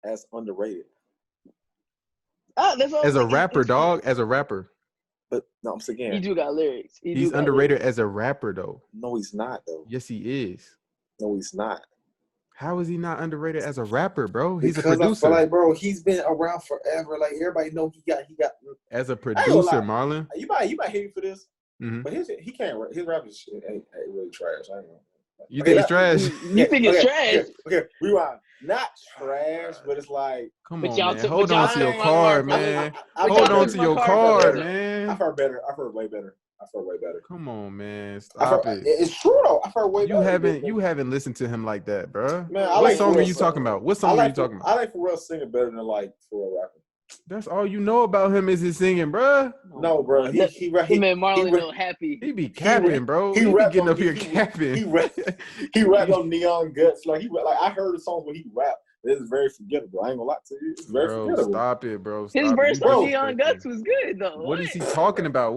as underrated? That's all. As a rapper, dog. As a rapper. But no, I'm saying he do got lyrics. He's underrated as a rapper, though. No, he's not, though. Yes, he is. No, he's not. How is he not underrated as a rapper, bro? He's because a producer. I feel like, bro, he's been around forever. Like everybody know he got. As a producer, Marlon. You might hate me for this, but he can't. His rap shit ain't really trash. I ain't know. You think it's trash? You think it's trash? Okay, rewind. Not trash, but it's like. Come on, man. Hold on to your card, man. Hold on to your card, man. I've heard better. I've heard way better. Come on, man. Stop it. It's true though. I've heard way better. You haven't listened to him like that, bro. Man, what song are you talking about? What song are you talking about? I like Pharrell singing better than like Pharrell rapping. That's all you know about him is his singing, bro. No, bro. He made Marlon real happy. He be capping, bro. He be getting up here capping. He rapped on Neon Guts. Like I heard the songs when he rapped. It's very forgettable. I ain't gonna lie to you. It's very forgettable. Stop it, bro. His verse on Neon Guts was good though. What is he talking about?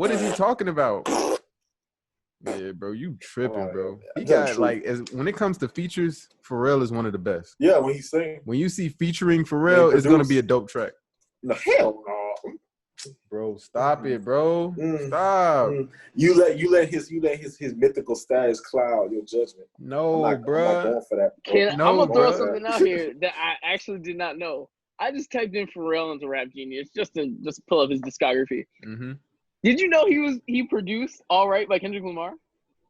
Yeah, bro, you tripping, bro. He got like when it comes to features, Pharrell is one of the best. Yeah, when he sing. When you see featuring Pharrell, it's gonna be a dope track. No, hell no. Bro, stop it, bro. Stop. You let his mythical status cloud your judgment. No, bro. I'm not going for that. I'm gonna throw something out here that I actually did not know. I just typed in Pharrell into Rap Genius just to pull up his discography. Mm-hmm. Did you know he produced All Right by Kendrick Lamar?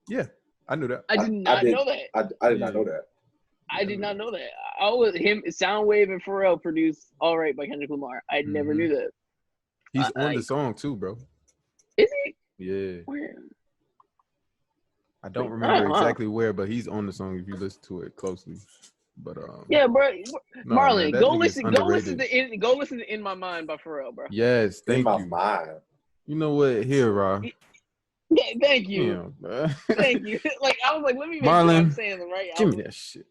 Yeah, I knew that. I did not know that. I did not know that. I did not know that. Soundwave and Pharrell produced All Right by Kendrick Lamar. I never knew that. He's on the song too, bro. Is he? Yeah. Where? I don't remember exactly where, but he's on the song if you listen to it closely. But yeah, bro. Marlon, man, go listen to In My Mind by Pharrell, bro. Yes, thank you. In My Mind. You know what? Here, Rob. Yeah, thank you. Damn, thank you. Like I was like, let me make sure I'm saying the right album. Give me that shit.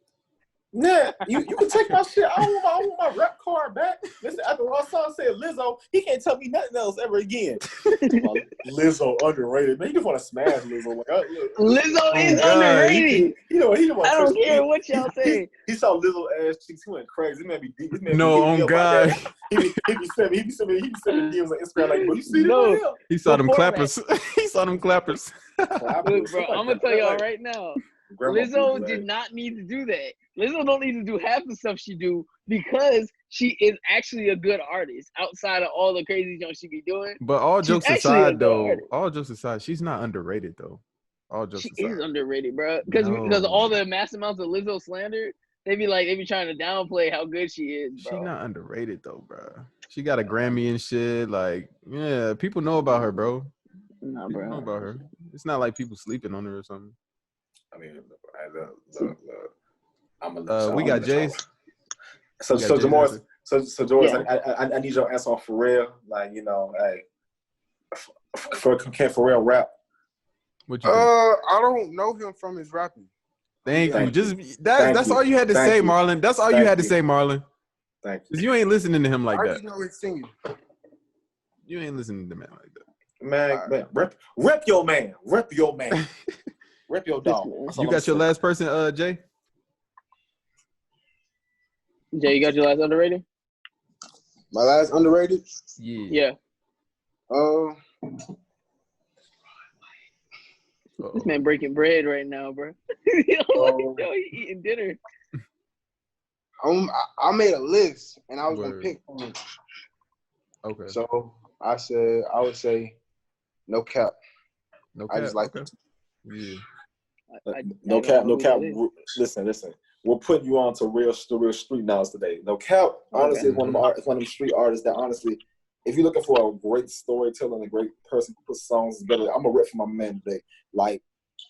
Nah, you can take my shit. I want my rap card back. Listen, after what I saw said Lizzo, he can't tell me nothing else ever again. Lizzo underrated. Man, you just want to smash Lizzo. Like, Lizzo is underrated. He I don't care what y'all say. He saw Lizzo ass cheeks. He went crazy. This man be deep. No, on God. He be sending DMs on Instagram like, bro, you see this? He saw them clappers. He saw them clappers. Look, bro, I'm gonna tell y'all right now. Grandma Lizzo Boo, did hey. not need to do that. Lizzo don't need to do half the stuff she do because she is actually a good artist outside of all the crazy junk she be doing. But all She's jokes actually a aside, good though, artist. all jokes aside, she's not underrated though. All jokes She aside, is underrated, bro. Because No. all the mass amounts of Lizzo slander, they be trying to downplay how good she is, bro. she not underrated though, bro. She got a Grammy and shit. Like, yeah, people know about her, bro. Nah, People know bro. about her. It's not like people sleeping on her or something. I mean, look. I'm gonna. We got Jace. So We got Jace Jamoris, answer. so George, Yeah. I need your answer on Pharrell. Like, you know, hey, can Pharrell rap? What you think? I don't know him from his rapping. Thank you. Thank Just Thank that's you. all you had to Thank say, you. Marlon. That's all you Thank had to you. say, Marlon. Thank Because you, you ain't listening to him like I that. just know his singing. You ain't listening to man like that. man. Rep your man. Rep your man. Rep your dog. That's all You I'm got your saying. last person, Jay? Jay, you got your last underrated? My last underrated. Yeah. This man breaking bread right now, bro. Yo, he eating dinner. I made a list and I was Word. gonna pick from it. Okay. So I would say no cap. No I just like okay. Yeah. No cap. Listen. We're putting you on to real street knowledge today. No cap. Honestly, Okay. is one of them street artists that honestly, if you're looking for a great storyteller and a great person who puts songs together, I'm gonna rip for my man today. Like,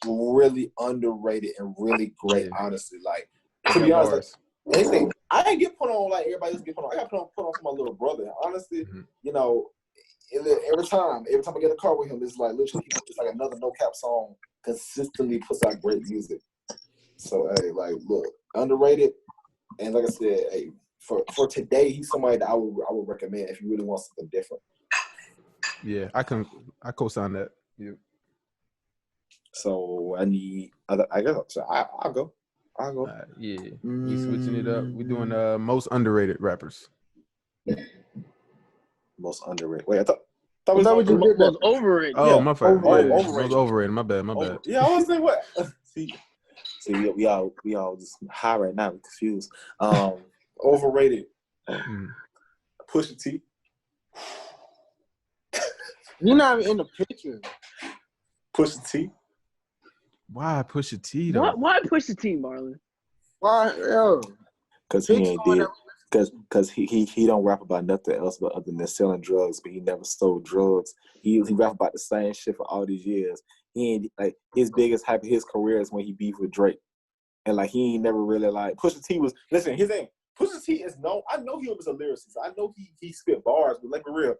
really underrated and really great. Yeah. Honestly, like, to be honest, Bars. like, I didn't get put on like everybody else get put on. I got put on for my little brother. Honestly, you know, every time I get a car with him, it's like literally it's like another no cap song. Consistently puts out great music. So hey, like, look, underrated, and like I said, hey, for today, he's somebody that I would recommend if you really want something different. Yeah, I co-sign that. Yeah. So I guess so I'll go. Yeah, we switching it up. We doing most underrated rappers. Most underrated. Wait, I thought Was that what you did? Most overrated. Oh, Yeah, my fault. overrated. Most overrated. My bad. Yeah, I was saying what? See, we all just high right now. We're confused. Overrated. Pusha T. You're not even in the picture. Pusha T. Why Pusha T though? Why Pusha T, Marlon? Why? Yo. Because he ain't did. Because he don't rap about nothing else but other than selling drugs. But he never sold drugs. He rap about the same shit for all these years. He ain't like his biggest hype of his career is when he beefed with Drake, and like he ain't never really like Pusha T was. Listen, his name Pusha T is known. I know he was a lyricist. I know he spit bars, but like for real,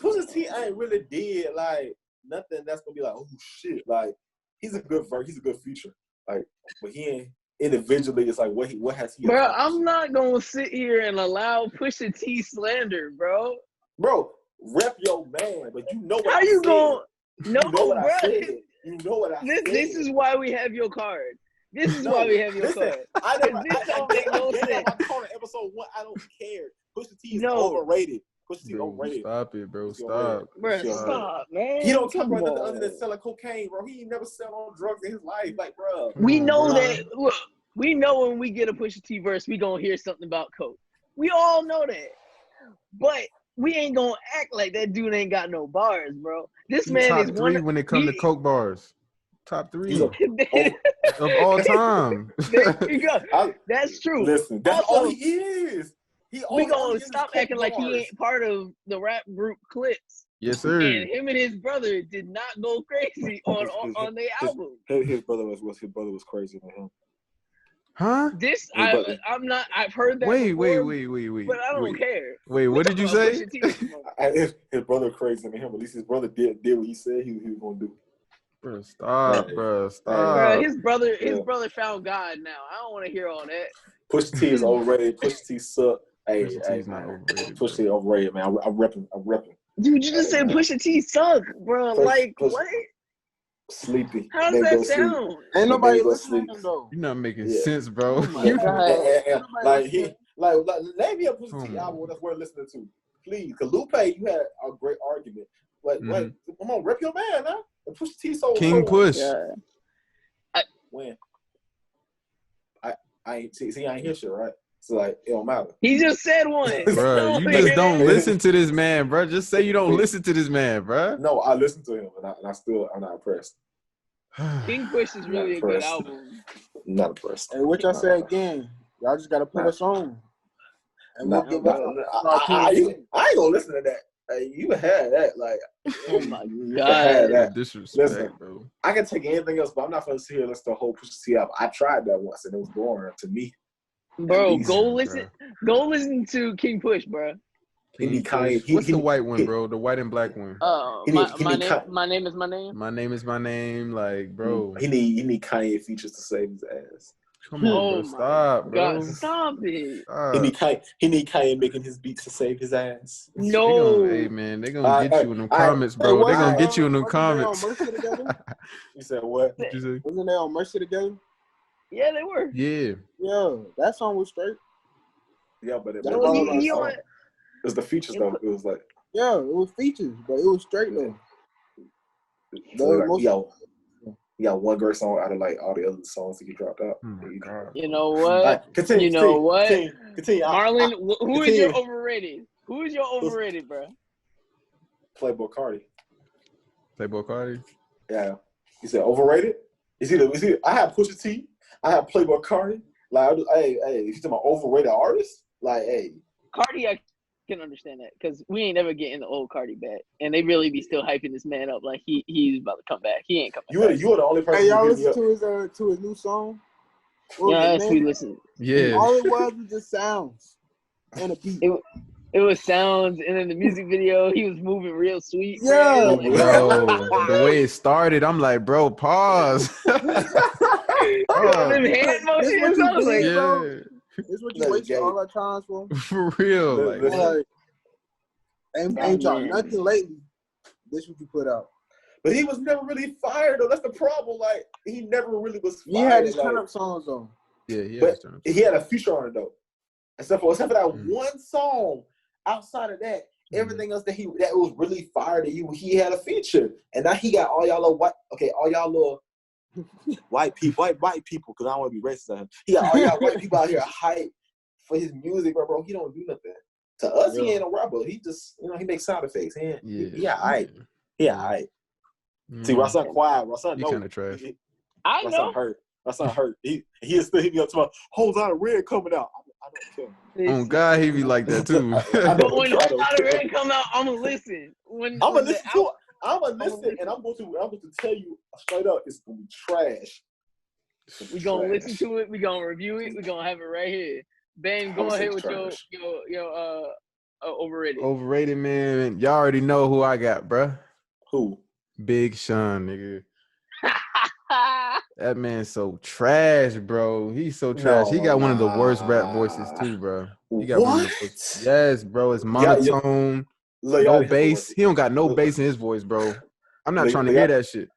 Pusha T ain't really did like nothing that's gonna be like, oh shit, like he's a good verse, he's a good feature, like, but he ain't individually. It's like what has he? Bro, I'm not gonna sit here and allow Pusha T slander, bro. Bro, rep your man, but you know what How I you said. gonna? No, you know what bro. I said. You know what I said. This is why we have your card. This is why we have your card. I don't make no gave sense. out my card in episode 1. I don't care. Pusha T is No. overrated. Pusha T Bro, overrated. stop it, bro. Pusha T Stop. overrated. Bro, stop, man. He don't talk Come about nothing on. other than selling cocaine, bro. He ain't never sell on drugs in his life, like, bro. We know bro. that. Look, we know when we get a Pusha T verse, we gonna hear something about coke. We all know that, but we ain't gonna act like that dude ain't got no bars, bro. This man Top is 3 when it comes to coke bars. Top 3 of all time. There you go. That's true. Listen, that's also, all he is. We gonna stop acting like he ain't part of the rap group Clips. Yes, sir. And him and his brother did not go crazy on their album. His brother was crazy than him. Huh? I'm not. I've heard that. Wait. But I don't care. Wait, what did you say? His brother crazy than him. At least his brother did what he said he was gonna do. Bro, stop, Right. bro. Stop. Bro, his brother found God now. I don't want to hear all that. Pusha T is overrated. Pusha T suck. Hey, Pusha T's not overrated. Pusha T overrated, man. I rep him. Dude, you just said Pusha T suck, bro. Like, what? Sleepy. How does that sound? Ain't nobody listening to him though. You're not making sense, bro. Like name me a Pusha T album that's worth listening to, please. Cause Lupe, you had a great argument. Like, come on, rep your man, huh? Pusha T so King Push. When? I ain't see I ain't hear shit, right? So like it don't matter. He just said one. Bro, you just don't listen to this man, bro. Just say you don't listen to this man, bro. No, I listened to him and I'm not impressed. King Push is really a good album. I'm not impressed. Hey, what y'all say again? Y'all just gotta put us on. And we'll give us I ain't gonna listen to that. Hey, you had that, like, Oh my you God. had that. Disrespect, Listen, bro. I can take anything else, but I'm not gonna sit here and listen to a whole Pusha T album. I tried that once and it was boring to me. Bro, least, go listen to King Push, bro. King Push. What's the white one, bro? The white and black one. My name is my name. My name is my name. Like, bro. He need Kanye features to save his ass. Come on, bro. Stop, bro. God, stop it. He need Kanye making his beats to save his ass. No. Hey, man, they gonna get you in them comments, bro. They gonna get you in them comments. You said what? What you say? Wasn't they on Mercy together? Yeah, they were. Yeah. Yeah, that song was straight. Yeah, but it was was the features though. It was like it was features, but it was straight though. He got one great song out of like all the other songs that he dropped out. Oh my God. You know what? Right, continue. Marlon, who is your overrated? Who is your overrated, bro? Playboy Cardi. Playboy Cardi? Yeah. You said overrated? Is either I have Pusha T, I have Playboy Cardi. Like, hey, if you talking about overrated artists, like, hey. Cardi, I can understand that because we ain't never getting the old Cardi back, and they really be still hyping this man up like he's about to come back. He ain't coming back. You are the only person. Hey, y'all listen to his new song? Yes, we listen. Yeah. All it was just sounds and a beat. It was sounds, and then the music video, he was moving real sweet. Yeah, bro. The way it started, I'm like, bro, pause. Them hand motions, I was like, yeah. This is what you wasted all our time for. For real. Ain't y'all nothing lately. This what you put out. But he was never really fired though. That's the problem. Like he never really was fired. He had his turn up songs on. Yeah, he had a feature on it though. Except for that one song. Outside of that, everything else that was really fire that he had a feature. And now he got all y'all little white people, because I don't want to be racist on him. He got all y'all white people out here hype for his music, bro. He don't do nothing. To us, he ain't a rapper. He just, he makes sound effects. He alright. See, Rasan quiet. Rasan he kind of trash. I know. Rasan hurt. He still hit me up tomorrow. Whole lot of red coming out. I don't care. Oh God, he be like that too. But when Whole Lot of Red come out, I'm gonna listen. I'm gonna listen, and I'm going to tell you straight up, it's gonna be trash. We gonna listen to it. We gonna review it. We gonna have it right here. Ben, go ahead with your overrated. Overrated, man. Y'all already know who I got, bruh. Who? Big Sean, nigga. That man's so trash, bro. He's so trash. He got one of the worst rap voices too, bro. He got one of the yes, bro. It's monotone, no bass. He don't got no bass in his voice, bro. I'm not trying to hear that shit.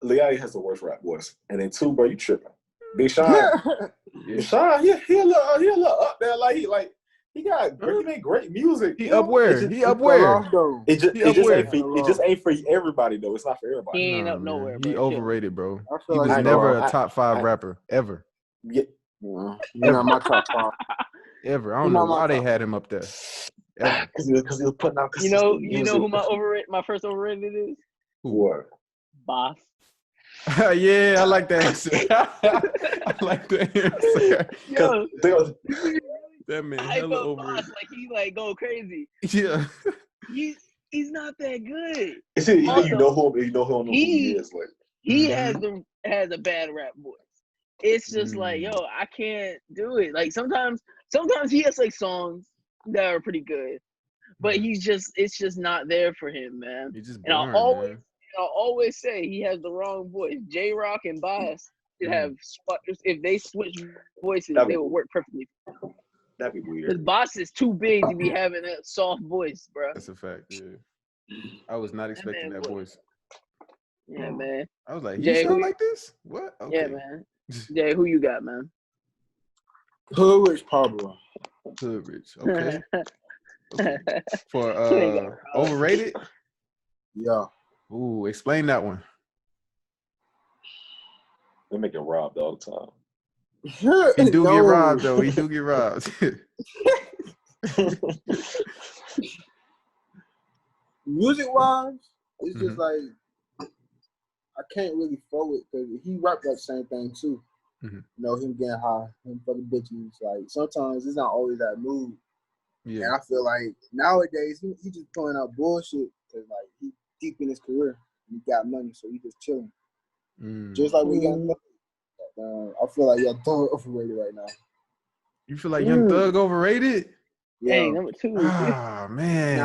Leotti has the worst rap voice, and then two, bro, you tripping. Big Sean, Sean, he a little up there, he made great music. He up where? He up where? It just ain't for everybody though. It's not for everybody. He ain't up nowhere. He overrated, bro. He was never a top 5 rapper ever. Yeah, you're not my top 5. Ever. I don't know why they had him up there. Because he was putting out. You know who my first overrated is? What? Boss. Yeah, I like that answer. I like that answer. Yo, that man I hella felt overrated. Boss he go crazy. Yeah. He's not that good. You know who he is. Like he has a bad rap voice. It's just like, yo, I can't do it. Like sometimes he has like songs that are pretty good, but it's just not there for him, man. He's just boring, man. I'll always say he has the wrong voice. J-Rock and Boss should have if they switch voices, they would work perfectly. That'd be weird. Because Boss is too big to be having that soft voice, bro. That's a fact, yeah. I was not expecting that voice. Yeah, man. I was like, he sound like this? What? Okay. Yeah, man. Jay, who you got, man? Hood Rich Pablo. Hood Rich, okay. For overrated? Yeah. Ooh, explain that one. They make it robbed all the time. He do get No. robbed though. He do get robbed. Music wise, it's just Mhm. like I can't really follow it because he rap that same thing too. Mhm. You know, him getting high, him for the bitches. Like sometimes it's not always that mood. Yeah. And I feel like nowadays he just pulling out bullshit because like he deep in his career. He got money, so he just chilling. Mm. Just like with Young Thug. I feel like Young Thug overrated right now. You feel like Young Thug overrated? Hey, Yeah. number 2. Ah man,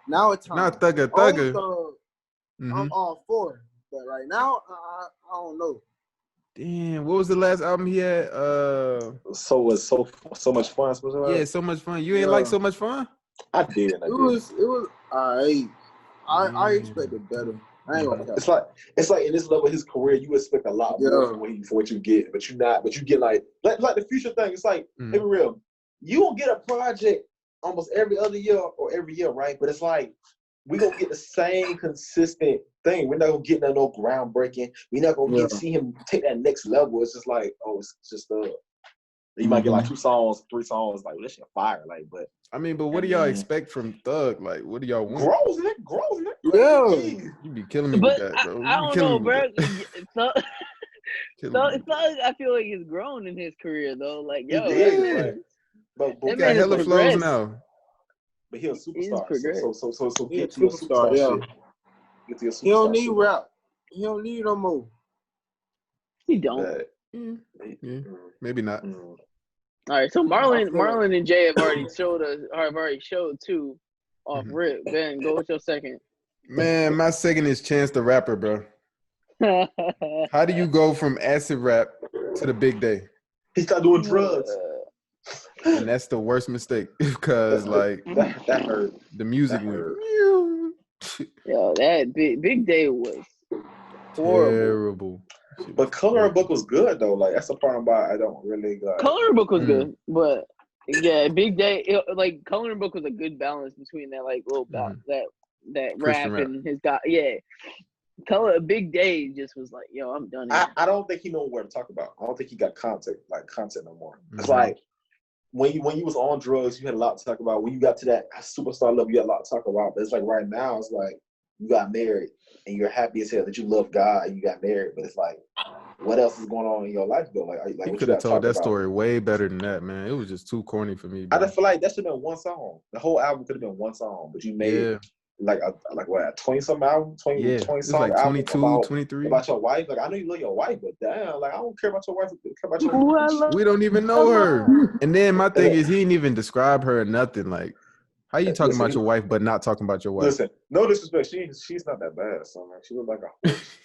Now it's time. Not Thugger Old Thugger. Thug, I'm Mhm. all for it. But right now, I don't know. Damn, what was the last album he had? So was so much fun. Yeah, So Much Fun. You ain't like So Much Fun? I did. And I It did. was alright. I Yeah. expected better. I ain't gonna It's cap. like in this level of his career, you expect a lot more for what you get, but you get like the future thing. It's like let me real. You will get a project almost every other year or every year, right? But it's like we gonna get the same consistent thing. We're not gonna get no groundbreaking. We're not gonna see him take that next level. It's just like, oh, it's just you might get like 2 songs, 3 songs, like this shit fire, like. But I mean, but what do y'all expect from Thug? Like, what do y'all want? grows, nigga. Yeah. You be killing me But with that, bro. I You be don't killing know, me bro. with that. Thug, Killing me with that. I feel like he's grown in his career though. Like, He yo, did, Yeah. but He that got man has hella flows progressed. now. But he's a He's superstar. progressed. So He a get to your superstar, superstar yeah. shit. Get to your superstar He don't need shit. rap. He don't need no more. He don't. But, Yeah, maybe not. All right, so I feel Marlon and Jay have already showed 2 off Mhm. rip. Ben, go with your second. Man, my second is Chance the Rapper, bro. How do you go from acid rap to the big day? he started doing drugs. And that's the worst mistake because like that hurt. the music That went hurt. Yo, that big day was horrible. terrible. But Coloring Book was good though. Like that's the part about I don't really like. Coloring Book was good, but yeah, Big Day. Like Coloring Book was a good balance between that like little that Christian rap rap. and his guy. Yeah, Big Day just was like, yo, I'm done. I don't think he know what to talk about. I don't think he got content no more. It's Mhm. like when you was on drugs, you had a lot to talk about. When you got to that superstar level, you had a lot to talk about. But it's like right now, it's like you got married and you're happy as hell that you love God and you got married. But it's like, what else is going on in your life though? Like You what could you have got to told talk that about? story way better than that, man. It was just too corny for me, I bro. just feel like that should have been one song. The whole album could have been one song, but you made like a 20-some album, 20 It's song like album 22, 23. about your wife. Like I know you love your wife, but damn, like I don't care about your wife. I care about your We don't even know her. And then my thing is, he didn't even describe her or nothing. Like, how you talking about your wife but not talking about your wife? Listen, no disrespect. She's not that bad. So man, she look like a horse.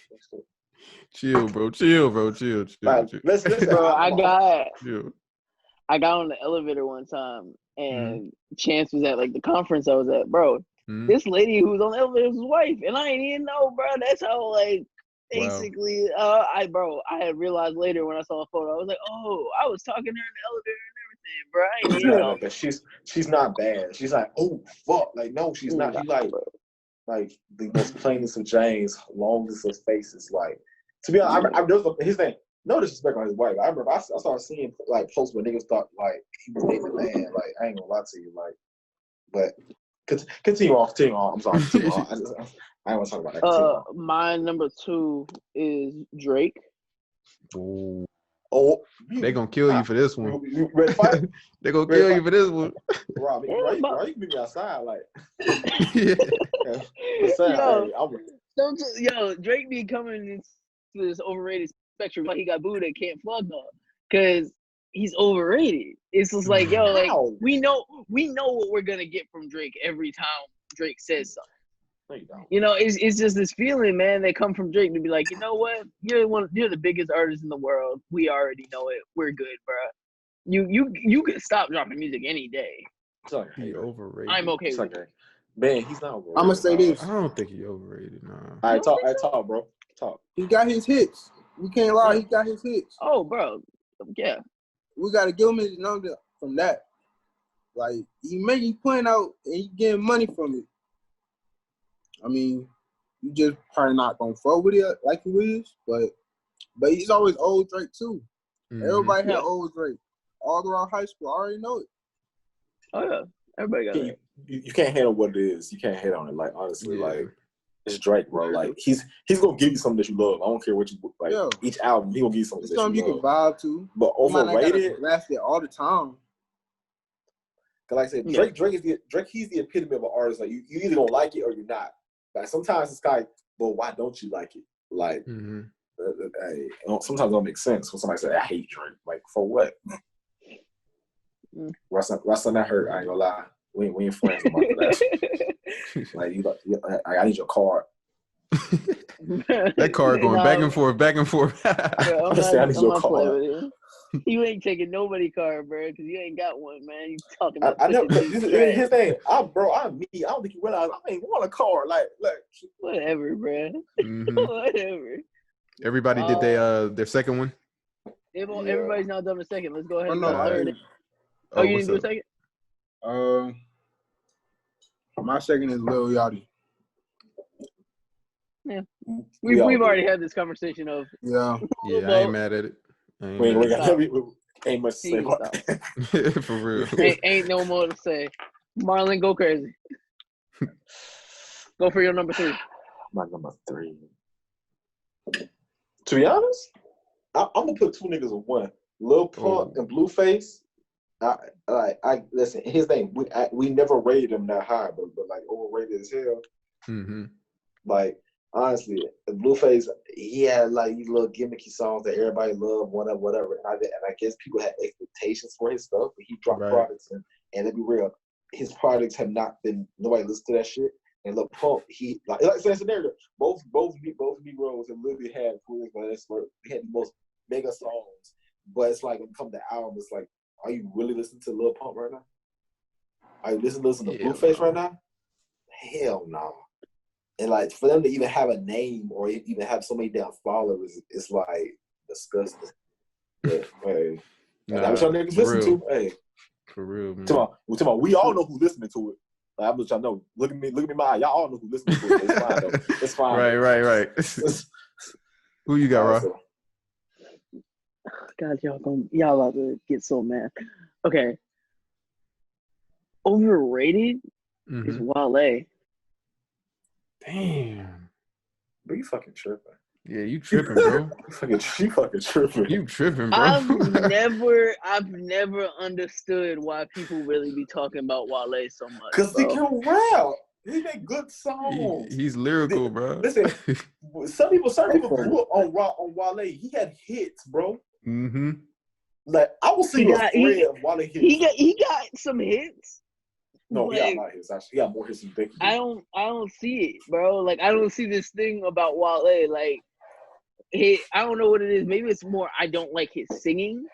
Chill, bro. Chill. Like, listen, Bro, I got chill. on the elevator one time, and Chance was at like the conference I was at. Bro, this lady who was on the elevator was his wife, and I didn't even know, bro. That's how like basically, I had realized later when I saw a photo, I was like, oh, I was talking to her in the elevator and everything, bro. I didn't even know. But she's not bad. She's like, oh fuck, like no, she's not. She's like the most plainest of James, longest of faces. Like to be honest, his name. No disrespect on his wife. I remember I started seeing like posts where niggas thought like he was dating a man. Like I ain't gonna lie to you, like. But continue on. I'm sorry. Continue on. I don't want to talk about that. My number 2 is Drake. Oh, they gonna kill you for this one. You ready to fight? They gonna kill you for this one. Rob, why you meet me outside? Like, yo, Drake be coming into this overrated spectrum like he got booed and can't plug on because he's overrated. It's just like, yo, like we know what we're gonna get from Drake every time Drake says something. You know, it's just this feeling, man, that come from Drake to be like, you know what, you're the biggest artist in the world. We already know it. We're good, bro. You can stop dropping music any day. He overrated. I'm okay with it. Man, he's not overrated. I'm gonna say this. I don't think he overrated. Nah. All right, talk, bro. Talk. He got his hits. We can't lie. He got his hits. Oh, bro. Yeah. We gotta give him his number from that. Like he putting out and he getting money from it. I mean, you just probably not gonna fuck with it like he is, but But he's always old Drake too. Mhm. Everybody had Yeah. old Drake. All around high school, I already know it. Oh yeah, everybody got it. You can't hate on what it is. You can't hate on it. Like honestly, Yeah. like it's Drake, bro. Like he's gonna give you something that you love. I don't care what you like. Yeah. Each album, he gonna give you something It's that something you you love. can vibe to. But You might not gotta overrated, blast it all the time. cause like I said, Yeah. Drake. He's the epitome of an artist. Like you either gonna like it or you're not. Like sometimes it's like, but why don't you like it? Like, Mhm. hey, sometimes it don't make sense when somebody say I hate Drake. Like for what? Russ on that hurt. I ain't gonna lie. We ain't friends no more for that. Like I need your card. That card going back and forth, back and forth. Bro, I'm just saying I need I'm your not playing card. with you. You ain't taking nobody card, bro, because you ain't got one, man. You talking I about know pushing this these is his trash. thing. I'm me. I don't think you realize I ain't want a card. Like Whatever, bro. Mhm. Whatever. Everybody did their second one. Everybody's now done a second. Let's go ahead and no, do a third. Oh, You what's didn't do a up? second? My second is Lil Yachty. Yeah. We've already had this conversation of Yeah. Yeah, I ain't mad at it. I ain't we mad ain't much to say about that. at it. For real. ain't no more to say. Marlon, go crazy. Go for your number 3. My number 3. To be honest, I'm gonna put 2 niggas in one. Lil Pump and Blueface. I listen. His name. We never rated him that high, but like overrated as hell. Mm-hmm. Like honestly, Blueface, he had like these little gimmicky songs that everybody loved, whatever. And I guess people had expectations for his stuff, but he dropped products, and to be real, his products have not been. Nobody listened to that shit. And Lil Pump, he like that scenario. Both Negroes have literally had careers where they had the most mega songs, but it's like when it comes to album, it's like, are you really listening to Lil Pump right now? Are you listening to Blueface right now? Hell no. And like for them to even have a name or even have so many damn followers, it's like disgusting. But hey, and that's what niggas listen to. Hey, for real, man. We all know who's listening to it. Like, I'm just trying to know. Look at me, my eye. Y'all all know who's listening to it. It's fine though. It's fine. Right. Who you got, Rob? God, y'all about to get so mad. Okay. Overrated is Wale. Damn. But you fucking tripping. Yeah, you tripping, bro. You fucking tripping. You tripping, bro. I've never understood why people really be talking about Wale so much. Because he can rap. He make good songs. He's lyrical, bro. Listen, some people grew up on Wale. He had hits, bro. Mm-hmm. Like I will see a thread of Wale hits. He got some hits. No, he got a lot of hits. Actually, he got more hits than Dickie. I don't see it, bro. Like I don't see this thing about Wale. Like I don't know what it is. Maybe it's more I don't like his singing.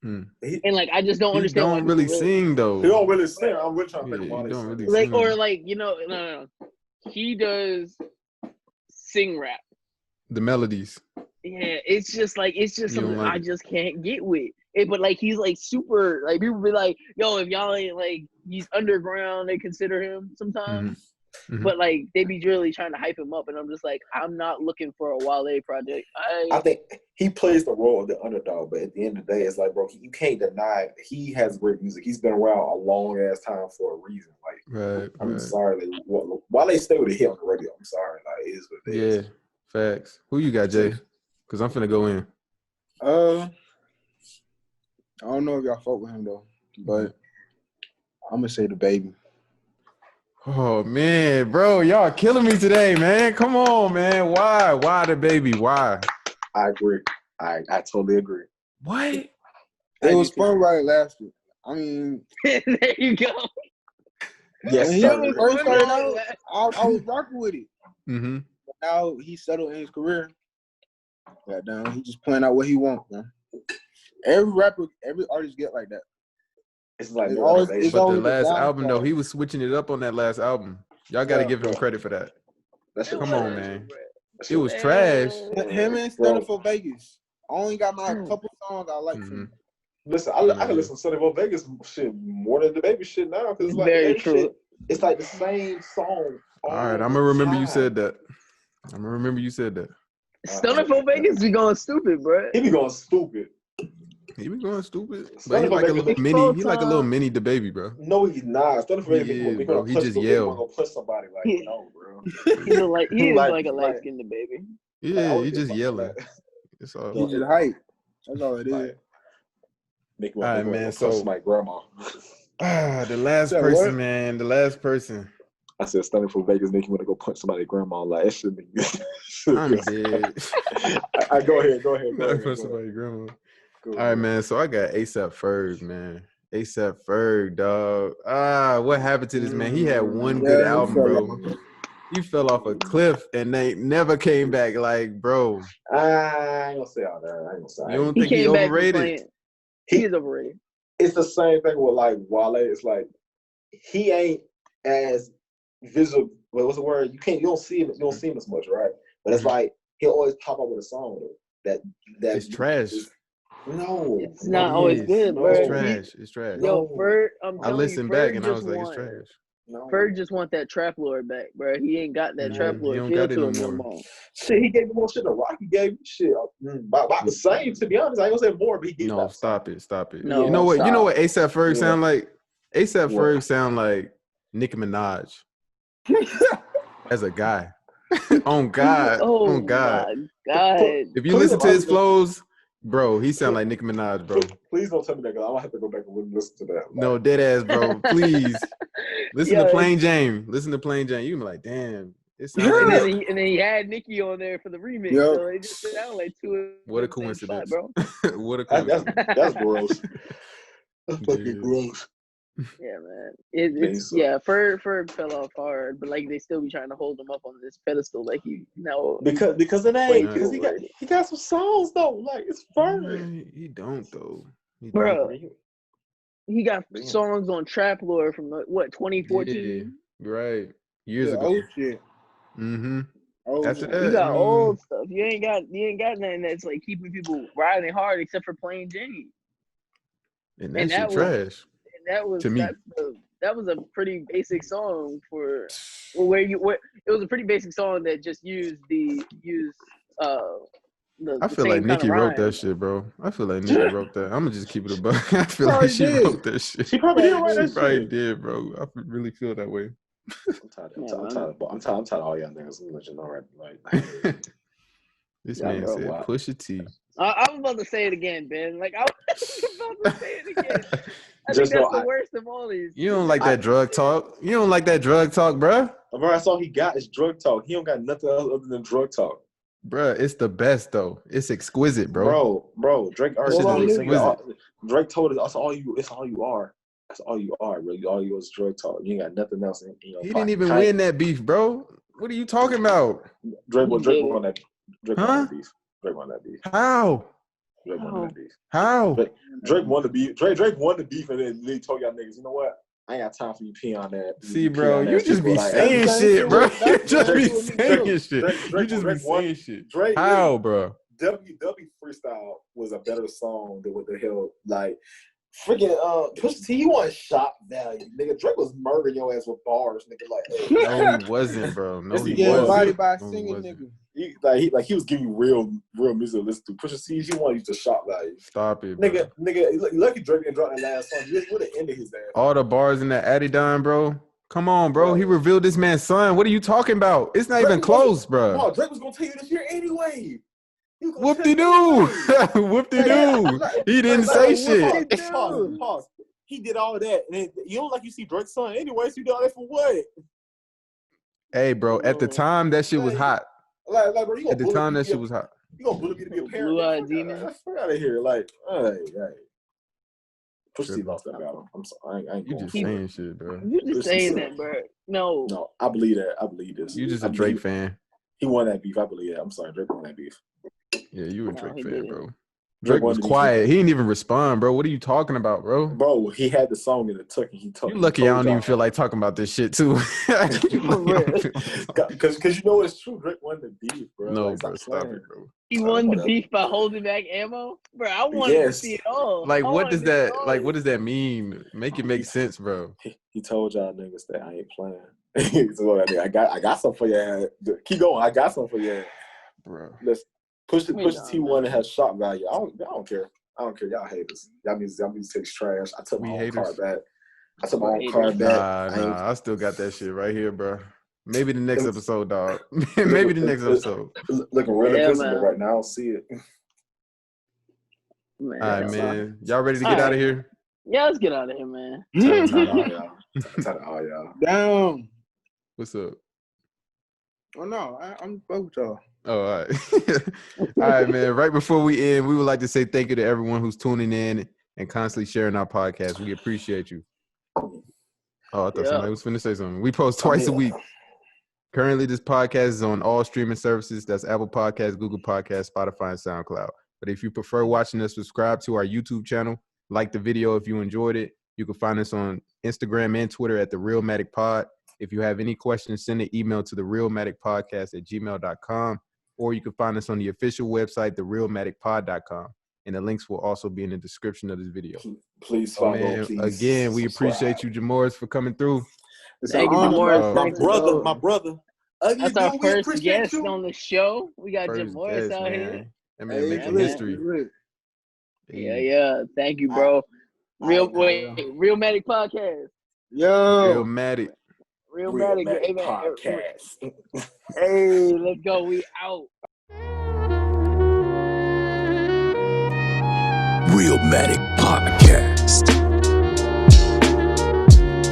And like I just don't understand why he don't really sing though. He don't really sing. I'm really trying to think why he don't really like sing. or like no. He does sing rap. The melodies. Yeah, it's just something like I just can't get with. But like he's like super like people be like, yo, if y'all ain't like he's underground, they consider him sometimes. Mm-hmm. But like they be really trying to hype him up, and I'm just like, I'm not looking for a Wale project. I think he plays the role of the underdog, but at the end of the day, it's like, bro, you can't deny it. He has great music. He's been around a long ass time for a reason. Like, I'm sorry, like, Wale stay with a hit on the radio. I'm sorry, like, it is what it is. Yeah, facts. Who you got, Jay? Because I'm finna go in. I don't know if y'all fuck with him though, but I'm gonna say the baby. Oh man, bro, y'all killing me today, man. Come on, man. Why the baby? Why? I agree. I totally agree. What? It was fun while it lasted. I mean, there you go. Yes, when he first started out, I was rocking with it. Mm-hmm. But now he's settled in his career. Goddamn, he just playing out what he wants, man. Every artist get like that. It's like it's always the last album though, he was switching it up on that last album. Y'all got to give him credit for that. Come on, man. It was trash. Him and Stunner for Vegas. I only got my couple songs I like from him. Listen, I can listen to Stunner for Vegas shit more than the baby shit now because like very true. Shit, it's like the same song. All right, I'm gonna remember you said that. Stunner for Vegas be going stupid, bro. He be going stupid. He be going stupid. But Stunner he for like a Vegas little be mini. He like a little mini DaBaby, bro. No, he's not. Stunner for He Vegas is, be bro. gonna He punch just stupid. He yell. gonna punch somebody like He- no, bro. He is like a like- light skinned baby. Yeah, Like, he just like- yelling. It's all. He just hype. That's all it is. Like, make me All right, want to man, punch so- my grandma. The last Said person, what? man. The last person. I said Stunner for Vegas make you want to go punch somebody's grandma. Like that shouldn't be I'm dead. Go ahead. Go Not ahead. for somebody's grandma. Go All right, ahead. man. So I got ASAP Ferg, man. ASAP Ferg, dog. What happened to this man? He had one good Yeah, he album, fell bro. off. He fell off a cliff and they never came back. Like, bro, I ain't gonna say all that. I ain't gonna say. you don't He think he came back from overrated? playing. He is overrated. It's the same thing with like Wale. It's like he ain't as visual. What's the word? You don't see him. You don't see him as much, right? But it's like he'll always pop up with a song that It's trash. No, It's not always good, bro. It's No. trash. It's trash. Yo, No. Ferg, I'm I telling listened you, back Ferg and I just was like, it's want. trash. no. Ferg just want that trap lord back, bro. He ain't got that trap He lord don't feel got it to no him no more. more. Shit, he gave me more shit than Rocky gave me shit. About the same, to be honest. I ain't gonna say more, but he gave No, that stop it. Stop it. No, you know what? You know stop. what ASAP Ferg Yeah. sound like? ASAP What? Ferg sound like Nicki Minaj as a guy. On God. Oh On God. my God. If you Please listen to don't- his flows, bro, he sound like Nicki Minaj, bro. Please don't tell me that, because I'm gonna have to go back and listen to that. No, dead ass, bro. Please. Listen Yo, to Plain Jane. Listen to Plain Jane. You can be like, damn. It sounds And like then he had Nicki on there for the remix, Yep. so it just sounded like two. what a of them in the same spot, coincidence. bro. What a That's coincidence. gross. That's fucking Dude. gross. Yeah, man. It's so- yeah. Ferg fell off hard, but like they still be trying to hold him up on this pedestal, like he Because it Way ain't. too Because he got some songs though. Like it's fun. Nah, he don't though. He Bro. don't. He got Damn. songs on Trap Lore from what 2014. Yeah, right. Years Yeah, ago. old shit. Mm-hmm. Old After shit. that, You got I mean, old stuff. You ain't got nothing that's like keeping people riding hard except for Plain Jane. and that and shit that was- trash. And that was To me. that was a pretty basic song for it was a pretty basic song that just used the I feel like same Nicki kinda wrote that rhyme. shit, bro. I feel like Nicki wrote that. I'm gonna just keep it a buck. I feel Probably like she did. wrote that shit. She probably did write She that probably shit. did, bro. I really feel that way. I'm tired of all y'all niggas. I'm let you know, right? Like, This Yeah, man bro, said, wow. "Pusha T." I was about to say it again, Ben. Like I was about to say it again. I Just think that's know the worst of all these. You don't like that drug talk. You don't like that drug talk, bruh. bro, that's all he got is drug talk. He don't got nothing else other than drug talk. Bruh, it's the best though. It's exquisite, bro. Bro, Drake already shit told is us. exquisite. Drake told us that's all you. It's all you are. That's all you are, bro. All you is drug talk. You ain't got nothing else in your He pocket. didn't even win that beef, bro. What are you talking about? Drake He did. won that. Drake Huh? won that beef. Drake won that beef. How? Drake won that beef. How? Drake won the beef. Drake won the beef, and then he told y'all niggas, you know what? I ain't got time for you peeing on that. See, bro, peeing on you ass just people be like saying that. shit, bro. You That's just be what me saying too. shit. You just be Drake won. saying shit. Drake, How, bro? WW Freestyle was a better song than what the hell, like, freaking, Pusha T, you want shot value, nigga. Drake was murdering your ass with bars, nigga, like, hey. No, he wasn't, bro. No, Yes, he he Getting was. bodied by a No, he singing wasn't. nigga. He was giving you real music to listen to. Pusha T, he wanted you to shot value. Stop it, bro. Nigga, lucky Drake didn't drop that last song. You would have ended his ass. All the bars in that Adidon, bro. Come on, bro. He revealed this man's son. What are you talking about? It's not even close, bro. No, Drake was gonna tell you this year anyway. Whoop-de-doo. Whoop-de-doo. He didn't say shit. Pause. He did all that, and you don't like you see Drake's son anyway. So you did all that for what? Hey, bro. At the time, that shit was hot. Like, bro, you gonna At the bully time, me that to shit be was hot. You gonna bully me to be a parent? Blue-eyed demon. Fuck out of here! Like, hey. Pusha T lost that battle. I'm sorry. I ain't You going just for it. saying shit, bro. You just Pusha saying T that, bro. No. No, I believe that. I believe this. You just I a Drake believe- fan. He won that beef. I believe that. I'm sorry, Drake won that beef. Yeah, you a No, Drake he fan, didn't. bro. Drake was won the beef. quiet. He didn't even respond, bro. What are you talking about, bro? Bro, he had the song in the tuck, and he told. You lucky I don't even feel like talking about this shit, too. Because you know it's true. Drake won the beef, bro. No, Like, bro. Stop playing. it, bro. He won the beef by holding back ammo? Bro, I wanted to see it all. Like, I what wanted does to see it that? all. Like, what does that mean? Make it make sense, bro. He told y'all niggas that I ain't playing. So I got something for you. Keep going. I got something for you. bro. Let's push We the done, T1 man. and has shock value. I don't care. I don't care. Y'all haters. Y'all need to take trash. I took my We own haters. card back. I took my We're own haters. card back. Nah. I still got that shit right here, bro. Maybe the next It's- episode, dog. Maybe the next episode. Looking real Yeah, invisible man. right now. I don't see it. Man, All right, hell no. man. Y'all ready to get All out of right. here? Yeah, let's get out of here, man. I'm tired of all y'all. I'm tired of all y'all. Damn. What's up? Oh no, I'm fuck with y'all. Oh, all right. All right, man. Right before we end, we would like to say thank you to everyone who's tuning in and constantly sharing our podcast. We appreciate you. Oh, I thought Yeah. somebody was finna say something. We post I'm twice a here. week. Currently, this podcast is on all streaming services. That's Apple Podcasts, Google Podcasts, Spotify, and SoundCloud. But if you prefer watching us, subscribe to our YouTube channel. Like the video if you enjoyed it. You can find us on Instagram and Twitter at The Realmatic Pod. If you have any questions, send an email to therealmaticpodcast@gmail.com. Or you can find us on the official website, therealmaticpod.com. And the links will also be in the description of this video. Please Oh, follow. man, Please again, we subscribe. appreciate you, Jamoris, for coming through. It's Thank an you, honor, Jamoris. bro. my brother. Bro. My brother. That's our We first appreciate guest you. on the show. We got First Jamoris guest, out man. here. That man Hey, making man. history. Yeah. Thank you, bro. Realmatic Podcast. Yo. Realmatic. Realmatic. Realmatic Hey, man. Podcast. Hey, let's go. We out. Realmatic Podcast.